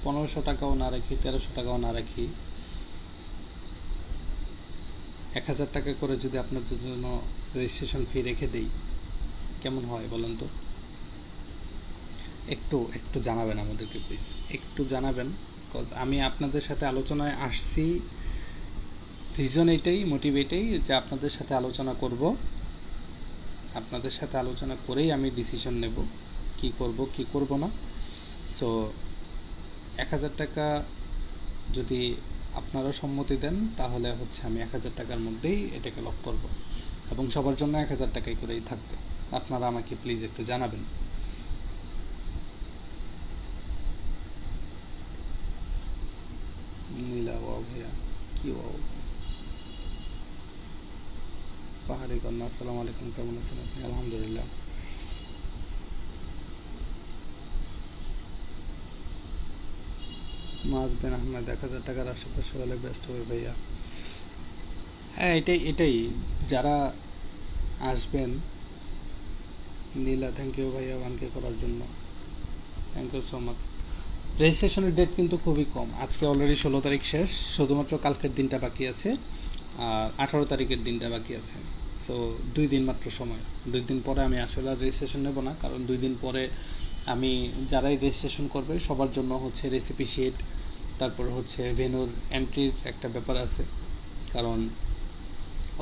1500 টাকাও না রাখি, 1300 টাকাও না রাখি, 1000 টাকা করে যদি আপনাদের জন্য রেজিস্ট্রেশন ফি রেখে দেই, কেমন হয় বলেন তো? একটু জানাবেন আমাদেরকে প্লিজ, একটু জানাবেন। বিকজ আমি আপনাদের সাথে আলোচনায় আসছি, রিজন এটাই, মোটিভ এটাই যে আপনাদের সাথে আলোচনা করব, আপনাদের সাথে আলোচনা করেই আমি ডিসিশন নেব কি করব কি করব না। সো 1000 টাকা যদি আপনারা সম্মতি দেন, তাহলে হচ্ছে আমি 1000 টাকার মধ্যেই এটাকে লক করব, এবং সবার জন্য 1000 টাকাই করেই থাকবে। আপনারা আমাকে প্লিজ একটু জানাবেন। নীলা, ওয়াও ভাইয়া, কি ওয়াও। পাহাড়ি কন্যা, আসসালামু আলাইকুম, কেমন আছেন আপনি? আলহামদুলিল্লাহ। মাজবেন আহমেদ, 1000 টাকার আশেপাশে হলে বেস্ট হবে ভাইয়া। হ্যাঁ, এটাই যারা আসবেন। নীলা, থ্যাংক ইউ ভাইয়া 1K করার জন্য, থ্যাংক ইউ সো মাচ। রেজিস্ট্রেশনের ডেট কিন্তু খুবই কম, আজকে অলরেডি 16 তারিখ শেষ, শুধুমাত্র কালকের দিনটা বাকি আছে, আর 18 তারিখের দিনটা বাকি আছে। সো 2 দিন মাত্র সময়, 2 দিন পরে আমি আসলে আর রেজিস্ট্রেশন নেব না, কারণ 2 দিন পরে আমি যারাই রেজিস্ট্রেশন করবে সবার জন্য হচ্ছে রেসিপি শিট, তারপর হচ্ছে ভেন্যুর এন্ট্রির একটা ব্যাপার আছে, কারণ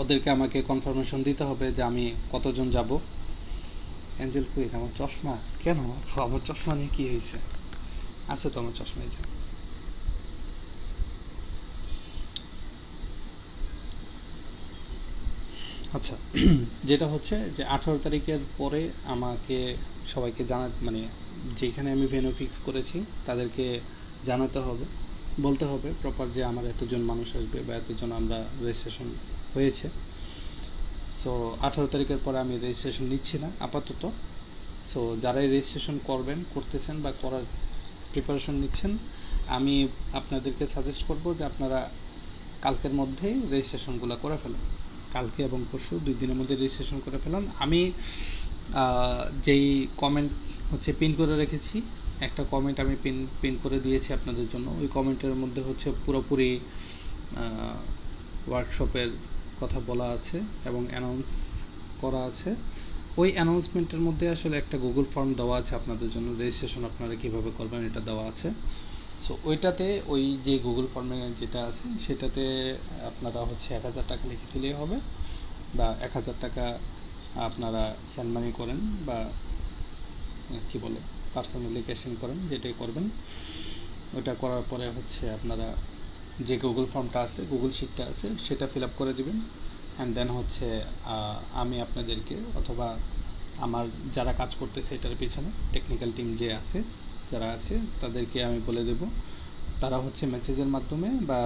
ওদেরকে আমাকে কনফার্মেশন দিতে হবে যে আমি কতজন যাব। অ্যাঞ্জেল কুইক, আমার চশমা কেন? আমার চশমা নিয়ে কি হয়েছে? আছে তো আমার চশমায় যা। আচ্ছা, যেটা হচ্ছে যে 18 তারিখের পরে আমাকে সবাইকে মানে যেখানে আমি ভেন্যু ফিক্স করেছি তাদেরকে জানাতে হবে, বলতে হবে প্রপার যে আমার এতজন মানুষ আসবে বা এতজন আমরা রেজিস্ট্রেশন হয়েছে। সো 18 তারিখের পরে আমি রেজিস্ট্রেশন নিচ্ছি না আপাতত। সো যারাই রেজিস্ট্রেশন করতেছেন বা করার প্রিপারেশন নিচ্ছেন, আমি আপনাদেরকে সাজেস্ট করব যে আপনারা কালকের মধ্যেই রেজিস্ট্রেশনগুলো করে ফেলুন। কালকে এবং পরশু 2 দিনের মধ্যে রেজিস্ট্রেশন করে ফেলুন। আমি যেই কমেন্ট হচ্ছে পিন করে রেখেছি, একটা কমেন্ট আমি পিন করে দিয়েছি আপনাদের জন্য। ওই কমেন্টের মধ্যে হচ্ছে পুরোপুরি ওয়ার্কশপের কথা বলা আছে এবং অ্যানাউন্স করা আছে। ওই অ্যানাউন্সমেন্টের মধ্যে আসলে একটা গুগল ফর্ম দেওয়া আছে আপনাদের জন্য, রেজিস্ট্রেশন আপনারা কিভাবে করবেন এটা দেওয়া আছে। সো ওইটাতে ওই যে গুগল ফর্মে যেটা আছে সেটাতে আপনারা হচ্ছে 1000 টাকা লিখে দিলেই হবে, বা 1000 টাকা আপনারা সেন্ড মানি করেন বা কি বলে পার্সোনালি ক্যাশিং করেন, যেটাই করবেন। ওটা করার পরে হচ্ছে আপনারা যে গুগল ফর্মটা আছে, গুগল শিটটা আছে, সেটা ফিল আপ করে দিবেন। অ্যান্ড দেন হচ্ছে আমি আপনাদেরকে অথবা আমার যারা কাজ করতেছে এটার পিছনে টেকনিক্যাল টিম যে আছে যারা আছে তাদেরকে আমি বলে দেব, তারা হচ্ছে মেসেজের মাধ্যমে বা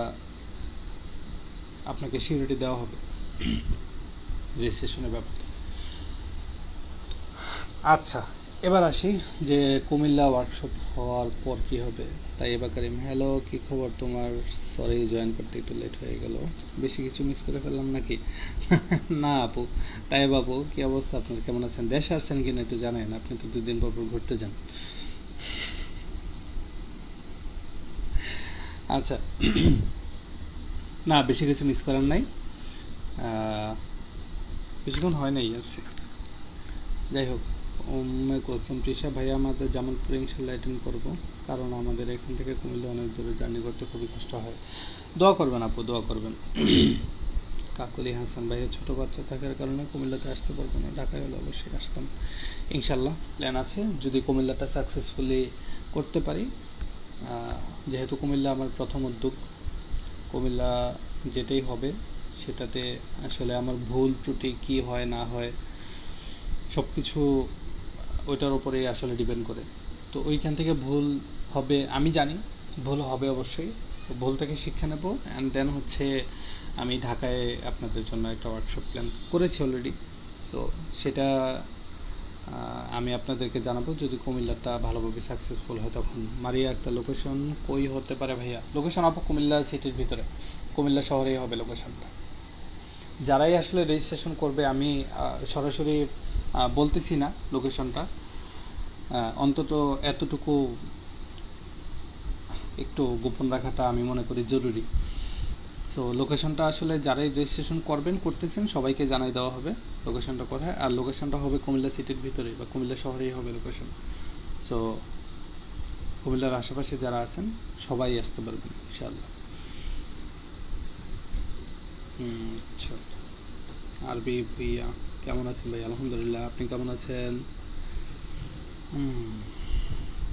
আপনাকে সিকিউরিটি দেওয়া হবে রেজিস্ট্রেশনের ব্যাপারে। আচ্ছা, এবার আসি যে কুমিল্লা ওয়ার্কশপ হওয়ার পর কি হবে। তাই এবার কারিম, হ্যালো, কি খবর তোমার? সরি জয়েন করতে একটু লেট হয়ে গেল, বেশি কিছু মিস করে ফেললাম নাকি? না আপু। তাই বাবু, কি অবস্থা আপনার, কেমন আছেন? দেশে আসছেন কিনা একটু জানেন, আপনি তো 2 দিন পর ঘুরতে যান। আচ্ছা, না বেশি কিছু মিস করার নাই, বেশিক্ষণ হয় নাই আসছি। যাই হোক, কোচম তৃষা ভাইয়া, আমাদের জামালপুরে ইনশাল্লাহ অ্যাটেন্ড করবো, কারণ আমাদের এখান থেকে কুমিল্লা অনেক দূরে, জার্নি করতে খুবই কষ্ট হয়। দোয়া করবেন আপু, দোয়া করবেন। কাকলি হাসান ভাইয়া, ছোটো বাচ্চা থাকার কারণে কুমিল্লাতে আসতে পারবো না, ঢাকায় হলে অবশ্যই আসতাম। ইনশাল্লাহ প্ল্যান আছে, যদি কুমিল্লাটা সাকসেসফুলি করতে পারি। যেহেতু কুমিল্লা আমার প্রথম উদ্যোগ, কুমিল্লা যেটাই হবে সেটাতে আসলে আমার ভুল ত্রুটি কি হয় না হয় সব কিছু ওইটার উপরেই আসলে ডিপেন্ড করে। তো ওইখান থেকে ভুল হবে আমি জানি, ভুল হবে অবশ্যই। তো ভুল থেকে শিক্ষা নেব, অ্যান্ড দেন হচ্ছে আমি ঢাকায় আপনাদের জন্য একটা ওয়ার্কশপ প্ল্যান করেছি অলরেডি। সো সেটা আমি আপনাদেরকে জানাবো যদি কুমিল্লাটা ভালোভাবে সাকসেসফুল হয় তখন। মারিয়া একটা লোকেশন কই হতে পারে ভাইয়া? লোকেশন আপু কুমিল্লা সিটির ভিতরে, কুমিল্লা শহরেই হবে লোকেশনটা। যারাই আসলে রেজিস্ট্রেশন করবে, আমি সরাসরি বলতেছি না লোকেশনটা, অন্তত এতটুকু একটু গোপন রাখাটা আমি মনে করি জরুরি। সো লোকেশনটা আসলে যারাই রেজিস্ট্রেশন করতেছেন সবাইকে জানাই দেওয়া হবে লোকেশনটা কোথায়, আর লোকেশনটা হবে কুমিল্লা সিটির ভিতরে বা কুমিল্লা শহরেই হবে লোকেশন। সো কুমিল্লার আশেপাশে যারা আছেন সবাই আসতে পারবেন ইনশাআল্লাহ। আচ্ছা, আরবি ভাইয়া কেমন আছেন? ভাই আলহামদুলিল্লাহ, আপনি কেমন আছেন?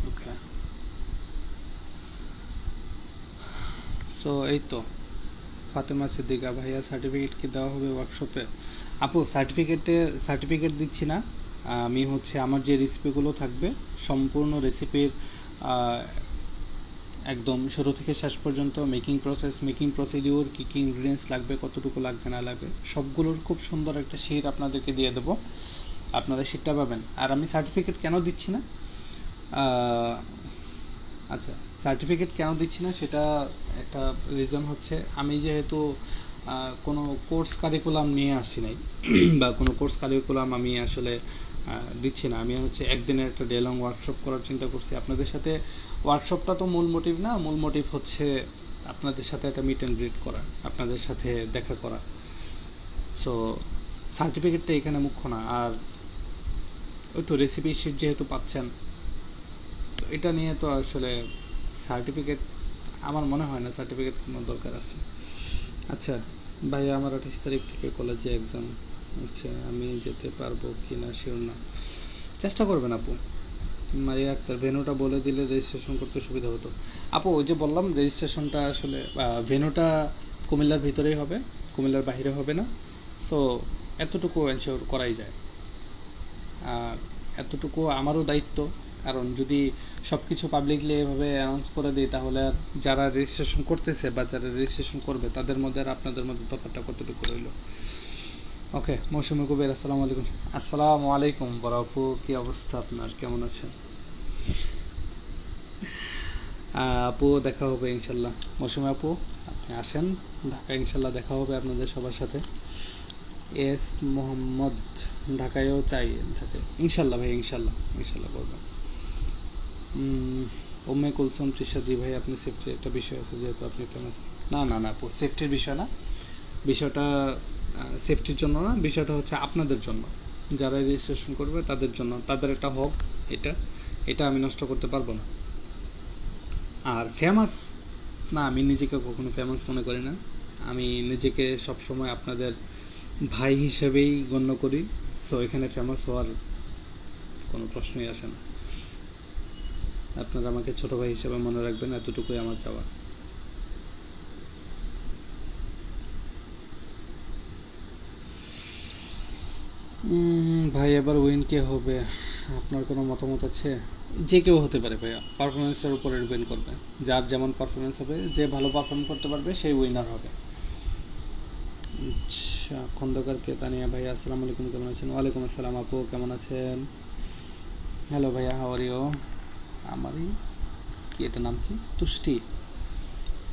ওকে, সো এই তো ফাতেমা সিদ্দিকা ভাইয়া, সার্টিফিকেট কি দেওয়া হবে ওয়ার্কশপে? আপু সার্টিফিকেট দিচ্ছি না, আমি হচ্ছে আমার যে রেসিপিগুলো থাকবে সম্পূর্ণ রেসিপির একদম শুরু থেকে শেষ পর্যন্ত মেকিং প্রসিডিউর, কী কী ইনগ্রিডিয়েন্টস লাগবে, কতটুকু লাগবে না লাগবে, সবগুলোর খুব সুন্দর একটা শিট আপনাদেরকে দিয়ে দেবো, আপনারা শিটটা পাবেন। আর আমি সার্টিফিকেট কেন দিচ্ছি না, আচ্ছা সার্টিফিকেট কেন দিচ্ছি না সেটা একটা রিজন হচ্ছে, আমি যেহেতু কোনো কোর্স কারিকুলাম নিয়ে আসি নাই বা কোনো কোর্স কারিকুলাম আমি আসলে দিচ্ছি না, আমি হচ্ছে একদিনের একটা ডে লং ওয়ার্কশপ করার চিন্তা করছি আপনাদের সাথে। ওয়ার্কশপটা তো মূল মোটিভ না, মূল মোটিভ হচ্ছে আপনাদের সাথে একটা মিট অ্যান্ড গ্রিট করা, আপনাদের সাথে দেখা করা। সো সার্টিফিকেটটা এখানে মুখ্য না। আর ওই তো রেসিপি শিট যেহেতু পাচ্ছেন, তো এটা নিয়ে তো আসলে সার্টিফিকেট আমার মনে হয় না সার্টিফিকেট কোনো দরকার আছে। আচ্ছা ভাইয়া, আমার 28 তারিখ থেকে কলেজে এক্সাম। আচ্ছা, আমি যেতে পারবো কি না শিওর না, চেষ্টা করবেন আপু। মারিয়া আক্তার, ভেন্যুটা বলে দিলে রেজিস্ট্রেশন করতে সুবিধা হতো। আপু ওই যে বললাম রেজিস্ট্রেশনটা আসলে ভেন্যুটা কুমিল্লার ভিতরেই হবে, কুমিল্লার বাইরে হবে না। সো এতটুকু এনশিওর করাই যায়। আর এতটুকু আমারও দায়িত্ব, কারণ যদি সব কিছু পাবলিকলি এভাবে অ্যানাউন্স করে দিই তাহলে আর যারা রেজিস্ট্রেশন করতেছে বা যারা রেজিস্ট্রেশন করবে তাদের মধ্যে আর আপনাদের মধ্যে তফাৎটা কতটুকু রইল। ওকে, মৌসুমি কবির, আসসালামু আলাইকুম। আসসালামু আলাইকুম বড় আপু, কি অবস্থা আপনার, কেমন আছেন? আপু দেখা হবে ইনশাল্লাহ। মৌসুমি আপু আপনি আসেন ঢাকায়, ইনশাল্লাহ দেখা হবে আপনাদের সবার সাথে। এস মোহাম্মদ, ঢাকায়ও চাই, ঢাকায় ইনশাল্লাহ ভাই, ইনশাল্লাহ ইনশাল্লাহ করবেন। উম্মে কুলসুম তৃষা, জি ভাই আপনি সেফটির একটা বিষয় আছে যেহেতু আপনি ফেমাস। না না না আপু, সেফটির বিষয় না, বিষয়টা সেফটির জন্য না, বিষয়টা হচ্ছে আপনাদের জন্য, যারা রেজিস্ট্রেশন করবে তাদের জন্য, তাদের একটা হক, এটা এটা আমি নষ্ট করতে পারবো না। আর ফেমাস না, আমি নিজেকে কখনো ফেমাস মনে করি না, আমি নিজেকে সবসময় আপনাদের ভাই হিসেবেই গণ্য করি। সো এখানে ফেমাস হওয়ার কোনো প্রশ্নই আসে না। আপনারা আমাকে ছোট ভাই হিসেবে মনে রাখবেন, এতটুকুই আমার চাওয়া। ভাই এবার উইন কে হবে, আপনার কোনো মতামত আছে? যে কেউ হতে পারে ভাইয়া, পারফরমেন্সের উপরে ডিপেন্ড করবে, যার যেমন পারফরমেন্স হবে, যে ভালো পারফর্ম করতে পারবে সেই উইনার হবে। আচ্ছা, খন্দকার কে তানিয়া ভাইয়া, আসসালামু আলাইকুম, কেমন আছেন? ওয়ালাইকুম আসসালাম আপু, কেমন আছেন? হ্যালো ভাইয়া, হাউ আর ইউ? আমারই কি এটা নাম কি, তুষ্টি।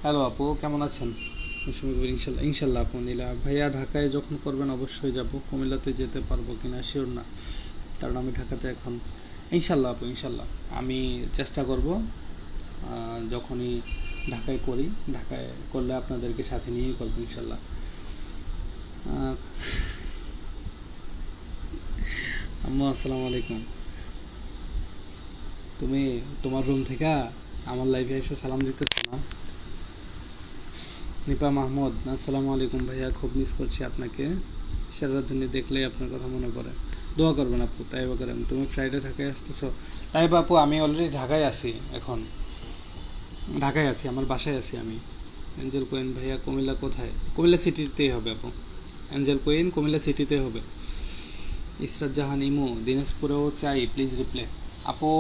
হ্যালো আপু, কেমন আছেন? ইনশাল্লাহ ইনশাল্লাহ আপু। নীলা ভাইয়া, ঢাকায় যখন করবেন অবশ্যই যাব, কুমিল্লাতে যেতে পারবো কিনা শিওর না, কারণ আমি ঢাকাতে এখন। ইনশাল্লাহ আপু, ইনশাল্লাহ আমি চেষ্টা করব, যখনই ঢাকায় করি, ঢাকায় করলে আপনাদেরকে সাথে নিয়েই করবো ইনশাল্লাহ। আম্মু আসসালামু আলাইকুম, তুমি তোমার রুম থেকে আমার লাইভে এসে সালাম দিতেছ না? নিপা মাহমুদ, আসসালামু আলাইকুম ভাইয়া, খুব মিস করছি আপনাকে, সারাদিনে দেখলেই আপনার কথা মনে পড়ে, দোয়া করবেন আপু। তাই বা করেন, তুমি ফ্রাইডে ঢাকায় আসতেছো? তাই বা আপু, আমি অলরেডি ঢাকায় আছি, এখন ঢাকায় আছি, আমার বাসায় আছি আমি। অ্যাঞ্জেল কোয়েন ভাইয়া, কুমিল্লা কোথায়? কুমিল্লা সিটিতেই হবে আপু, অ্যাঞ্জেল কোয়েন কুমিল্লা সিটিতে হবে। ইসরাত জাহান ইমু, দিনাজপুরেও চাই, প্লিজ রিপ্লে। আপু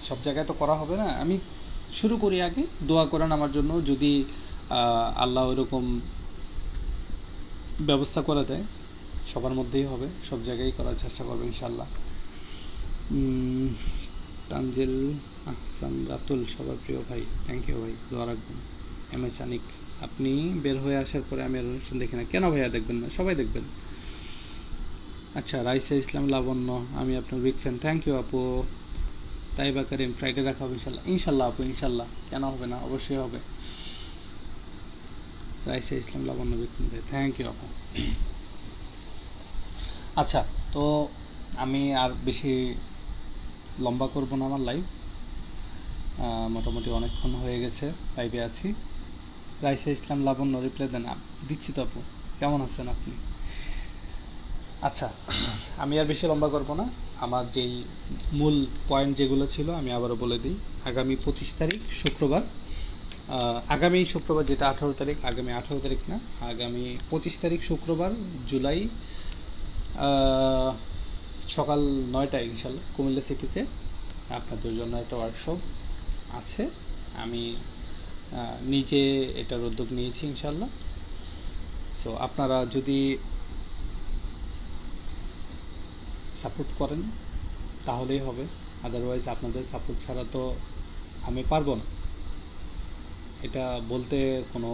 সব জায়গায় তো করা হবে না, আমি শুরু করি, আগে দোয়া করেন আমার জন্য, যদি আল্লাহ ওইরকম ব্যবস্থা করে দেয় সবার মধ্যেই হবে, সব জায়গায় করার চেষ্টা করবো ইনশাল্লাহ। তানজিল আহসান রাতুল, সবার প্রিয় ভাই, থ্যাংক ইউ ভাই, দোয়া রাখবেন। এম এ চানিক, আপনি বের হয়ে আসার পরে আমি আর অনুষ্ঠান দেখি না কেন ভাইয়া? দেখবেন না, সবাই দেখবেন। আচ্ছা, রাইসা ইসলাম লাবণ্য, আমি আপনার বিগ ফ্যান, থ্যাংক ইউ আপু। তাই বা করিম, ফ্রাইডে দেখা হবে ইনশাল্লাহ। ইনশাল্লাহ আপু, ইনশাল্লাহ, কেন হবে না, অবশ্যই হবে। রাইসা ইসলাম লাবণ্য, বিগ ফ্যান ভাই, থ্যাংক ইউ আপু। আচ্ছা, তো আমি আর বেশি লম্বা করব না আমার লাইভ, মোটামুটি অনেকক্ষণ হয়ে গেছে লাইভে আছি। রাইসা ইসলাম লাবণ্য, রিপ্লাই দেন। দিচ্ছি তো আপু, কেমন আছেন আপনি? আচ্ছা, আমি আর বেশি লম্বা করব না, আমার যেই মূল পয়েন্ট যেগুলো ছিল আমি আবারও বলে দিই। আগামী 25 তারিখ শুক্রবার, আগামী শুক্রবার যেটা 18 তারিখ, আগামী 18 তারিখ না, আগামী 25 তারিখ শুক্রবার, জুলাই, সকাল 9টায় ইনশাল্লাহ কুমিল্লা সিটিতে আপনাদের জন্য একটা ওয়ার্কশপ আছে। আমি নিজে এটার উদ্যোগ নিয়েছি ইনশাল্লাহ। সো আপনারা যদি সাপোর্ট করেন তাহলেই হবে, আদারওয়াইজ আপনাদের সাপোর্ট ছাড়া তো আমি পারবো না, এটা বলতে কোনো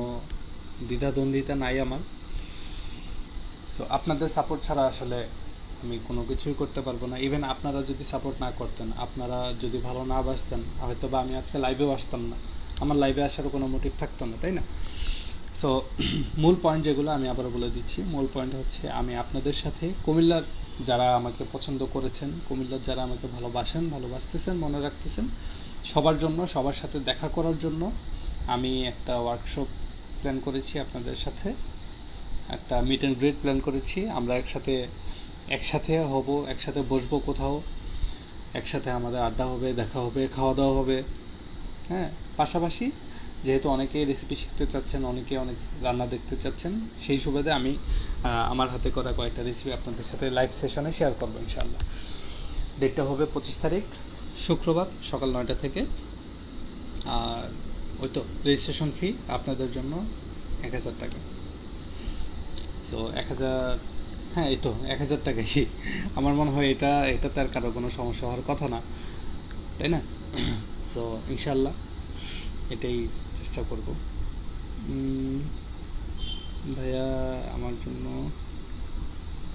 দ্বিধাদ্বন্দ্বিতা নাই আমার। সো আপনাদের সাপোর্ট ছাড়া আসলে আমি কোনো কিছুই করতে পারবো না। ইভেন আপনারা যদি সাপোর্ট না করতেন, আপনারা যদি ভালো না বাসতেন, হয়তো বা আমি আজকে লাইভেও আসতাম না, আমার লাইভে আসারও কোনো মোটিভ থাকতো না, তাই না? সো মূল পয়েন্ট যেগুলো আমি আবারও বলে দিচ্ছি, মূল পয়েন্ট হচ্ছে আমি আপনাদের সাথে, কুমিল্লার যারা আমাকে পছন্দ করেছেন, কুমিল্লার যারা আমাকে ভালোবাসেন, ভালোবাসতেছেন, মনে রাখতেছেন, সবার জন্য, সবার সাথে দেখা করার জন্য আমি একটা ওয়ার্কশপ প্ল্যান করেছি আপনাদের সাথে, একটা মিট অ্যান্ড গ্রিট প্ল্যান করেছি। আমরা একসাথে হব, একসাথে বসবো কোথাও, একসাথে আমাদের আড্ডা হবে, দেখা হবে, খাওয়া দাওয়া হবে, হ্যাঁ, পাশাপাশি যেহেতু অনেকেই রেসিপি শিখতে চাচ্ছেন, অনেকে অনেক রান্না দেখতে চাচ্ছেন, সেই সুবাদে আমি আমার হাতে করা কয়েকটা রেসিপি আপনাদের সাথে লাইভ সেশনে শেয়ার করবো ইনশাআল্লাহ। ডেটটা হবে 25 তারিখ শুক্রবার সকাল 9টা থেকে। আর ওই তো রেজিস্ট্রেশন ফি আপনাদের জন্য 1000 টাকা। সো 1000, হ্যাঁ এই তো 1000 টাকাই। আমার মনে হয় এটাতে আর কারো কোনো সমস্যা হওয়ার কথা না, তাই না? সো ইনশাল্লাহ এটাই চেষ্টা করব। ভাইয়া আমার জন্য,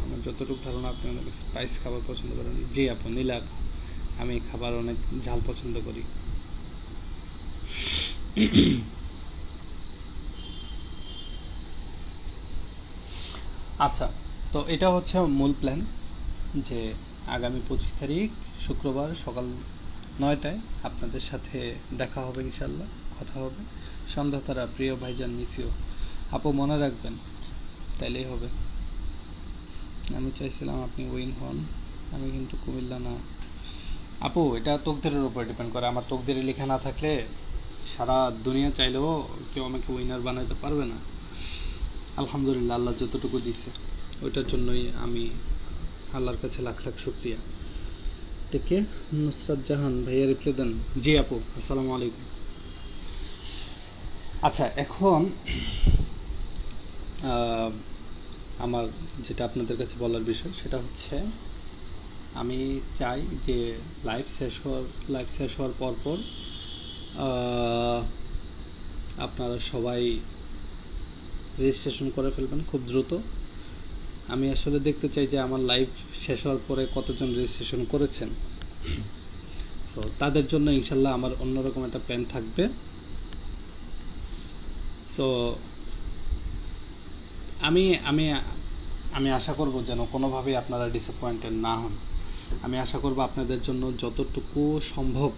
আমার যতটুকু ধারণা আপনি অনেক স্পাইস খাবার পছন্দ করেন। জি আপু, নীলা আপু, আমি খাবার অনেক ঝাল পছন্দ করি। আচ্ছা, তো এটা হচ্ছে মূল প্ল্যান, যে আগামী 25 তারিখ শুক্রবার সকাল 9টায় আপনাদের সাথে দেখা হবে ইনশাল্লাহ, কথা হবে। সন্ধ্যা তারা, প্রিয় ভাইজান মিসিও আপু মনে রাখবেন, তাইলেই হবে। আমি চাইছিলাম আপনি উইন হন, আমি কিন্তু কুমিল্লা না। আপু এটা তকদিরের উপর ডিপেন্ড করে। আমার তকদিরে লেখা না থাকলে সারা দুনিয়া চাইলেও কেউ আমাকে উইনার বানাইতে পারবে না। আলহামদুলিল্লাহ, আল্লাহ যতটুকু দিছে ওইটার জন্যই আমি আল্লাহর কাছে লাখ লাখ শুক্রিয়া। থেকে নুসরাত জাহান ভাইয়া রিপ্লাই দেন। জি আপু, আসসালামু আলাইকুম। আচ্ছা, এখন আমার যেটা আপনাদের কাছে বলার বিষয় সেটা হচ্ছে, আমি চাই যে লাইভ শেষ হওয়ার পর আপনারা সবাই রেজিস্ট্রেশন করে ফেলবেন খুব দ্রুত। আমি আসলে দেখতে চাই যে আমার লাইভ শেষ হওয়ার পরে কতজন রেজিস্ট্রেশন করেছেন। সো তাদের জন্য ইনশাল্লাহ আমার অন্যরকম একটা প্ল্যান থাকবে। সো আমি আমি আমি আশা করব যেন কোনোভাবেই আপনারা ডিসঅ্যাপয়েন্টেড না হন। আমি আশা করব আপনাদের জন্য যতটুকু সম্ভব,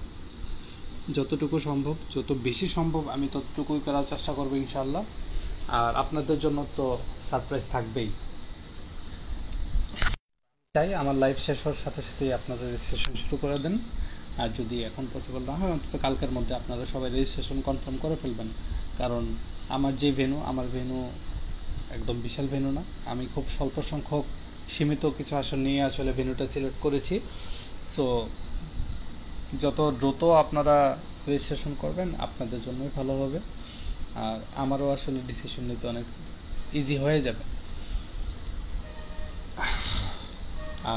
যত বেশি সম্ভব আমি ততটুকুই করার চেষ্টা করব ইনশাআল্লাহ। আর আপনাদের জন্য তো সারপ্রাইজ থাকবেই। চাই আমার লাইভ শেষ হওয়ার সাথে সাথেই আপনারা রেজিস্ট্রেশন শুরু করে দেন। আর যদি এখন পসিবল না হয়, অন্তত কালকের মধ্যে আপনারা সবাই রেজিস্ট্রেশন কনফার্ম করে ফেলবেন। কারণ আমার যে আমার ভেন্যু একদম বিশাল ভেন্যু না। আমি খুব স্বল্প সংখ্যক সীমিত কিছু আসন নিয়ে আসলে ভেন্যুটা সিলেক্ট করেছি। সো যত দ্রুত আপনারা রেজিস্ট্রেশন করবেন আপনাদের জন্যই ভালো হবে, আর আমারও আসলে ডিসিশন নিতে অনেক ইজি হয়ে যাবে।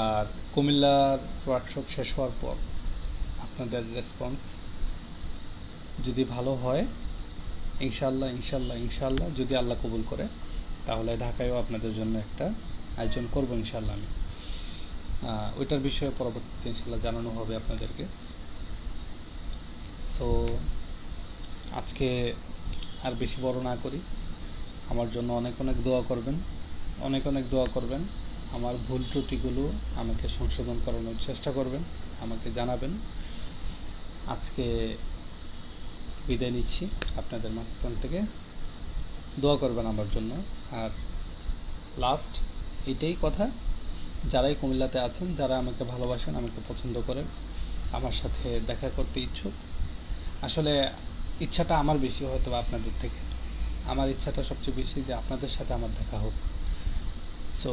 আর কুমিল্লার ওয়ার্কশপ শেষ হওয়ার পর আপনাদের রেসপন্স যদি ভালো হয়, ইনশাল্লাহ যদি আল্লাহ কবুল করে, তাহলে ঢাকায়ও আপনাদের জন্য একটা আয়োজন করব ইনশাল্লাহ। আমি ওইটার বিষয়ে পরবর্তীতে ইনশাল্লাহ জানানো হবে আপনাদেরকে। সো আজকে আর বেশি বড় না করি, আমার জন্য অনেক অনেক দোয়া করবেন। আমার ভুল ত্রুটিগুলো আমাকে সংশোধন করানোর চেষ্টা করবেন, আমাকে জানাবেন। আজকে বিদায় নিচ্ছি আপনাদের মাঝখান থেকে। দোয়া করবেন আমার জন্য। আর লাস্ট এইটাই কথা, যারাই কুমিল্লাতে আছেন, যারা আমাকে ভালোবাসেন, আমাকে পছন্দ করেন, আমার সাথে দেখা করতে ইচ্ছুক, আসলে ইচ্ছাটা আমার বেশি হয়তো আপনাদের থেকে। আমার ইচ্ছাটা সবচেয়ে বেশি যে আপনাদের সাথে আমার দেখা হোক। সো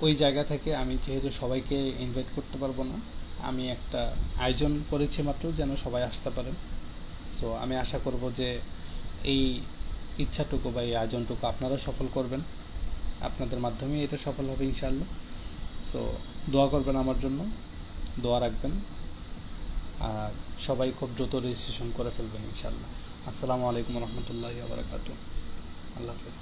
ওই জায়গা থেকে আমি যেহেতু সবাইকে ইনভাইট করতে পারবো না, আমি একটা আয়োজন করেছি মাত্র, যেন সবাই আসতে পারেন। সো আমি আশা করব যে এই ইচ্ছাটুকু বা এই আয়োজনটুকু আপনারা সফল করবেন, আপনাদের মাধ্যমে এটা সফল হবে ইনশাআল্লাহ। সো দোয়া করবেন আমার জন্য, দোয়া রাখবেন, আর সবাই খুব দ্রুত রেজিস্ট্রেশন করে ফেলবেন ইনশাআল্লাহ। আসসালামু আলাইকুম রহমতুল্লাহি ওয়া বারাকাতুহু। আল্লাহ হাফেজ।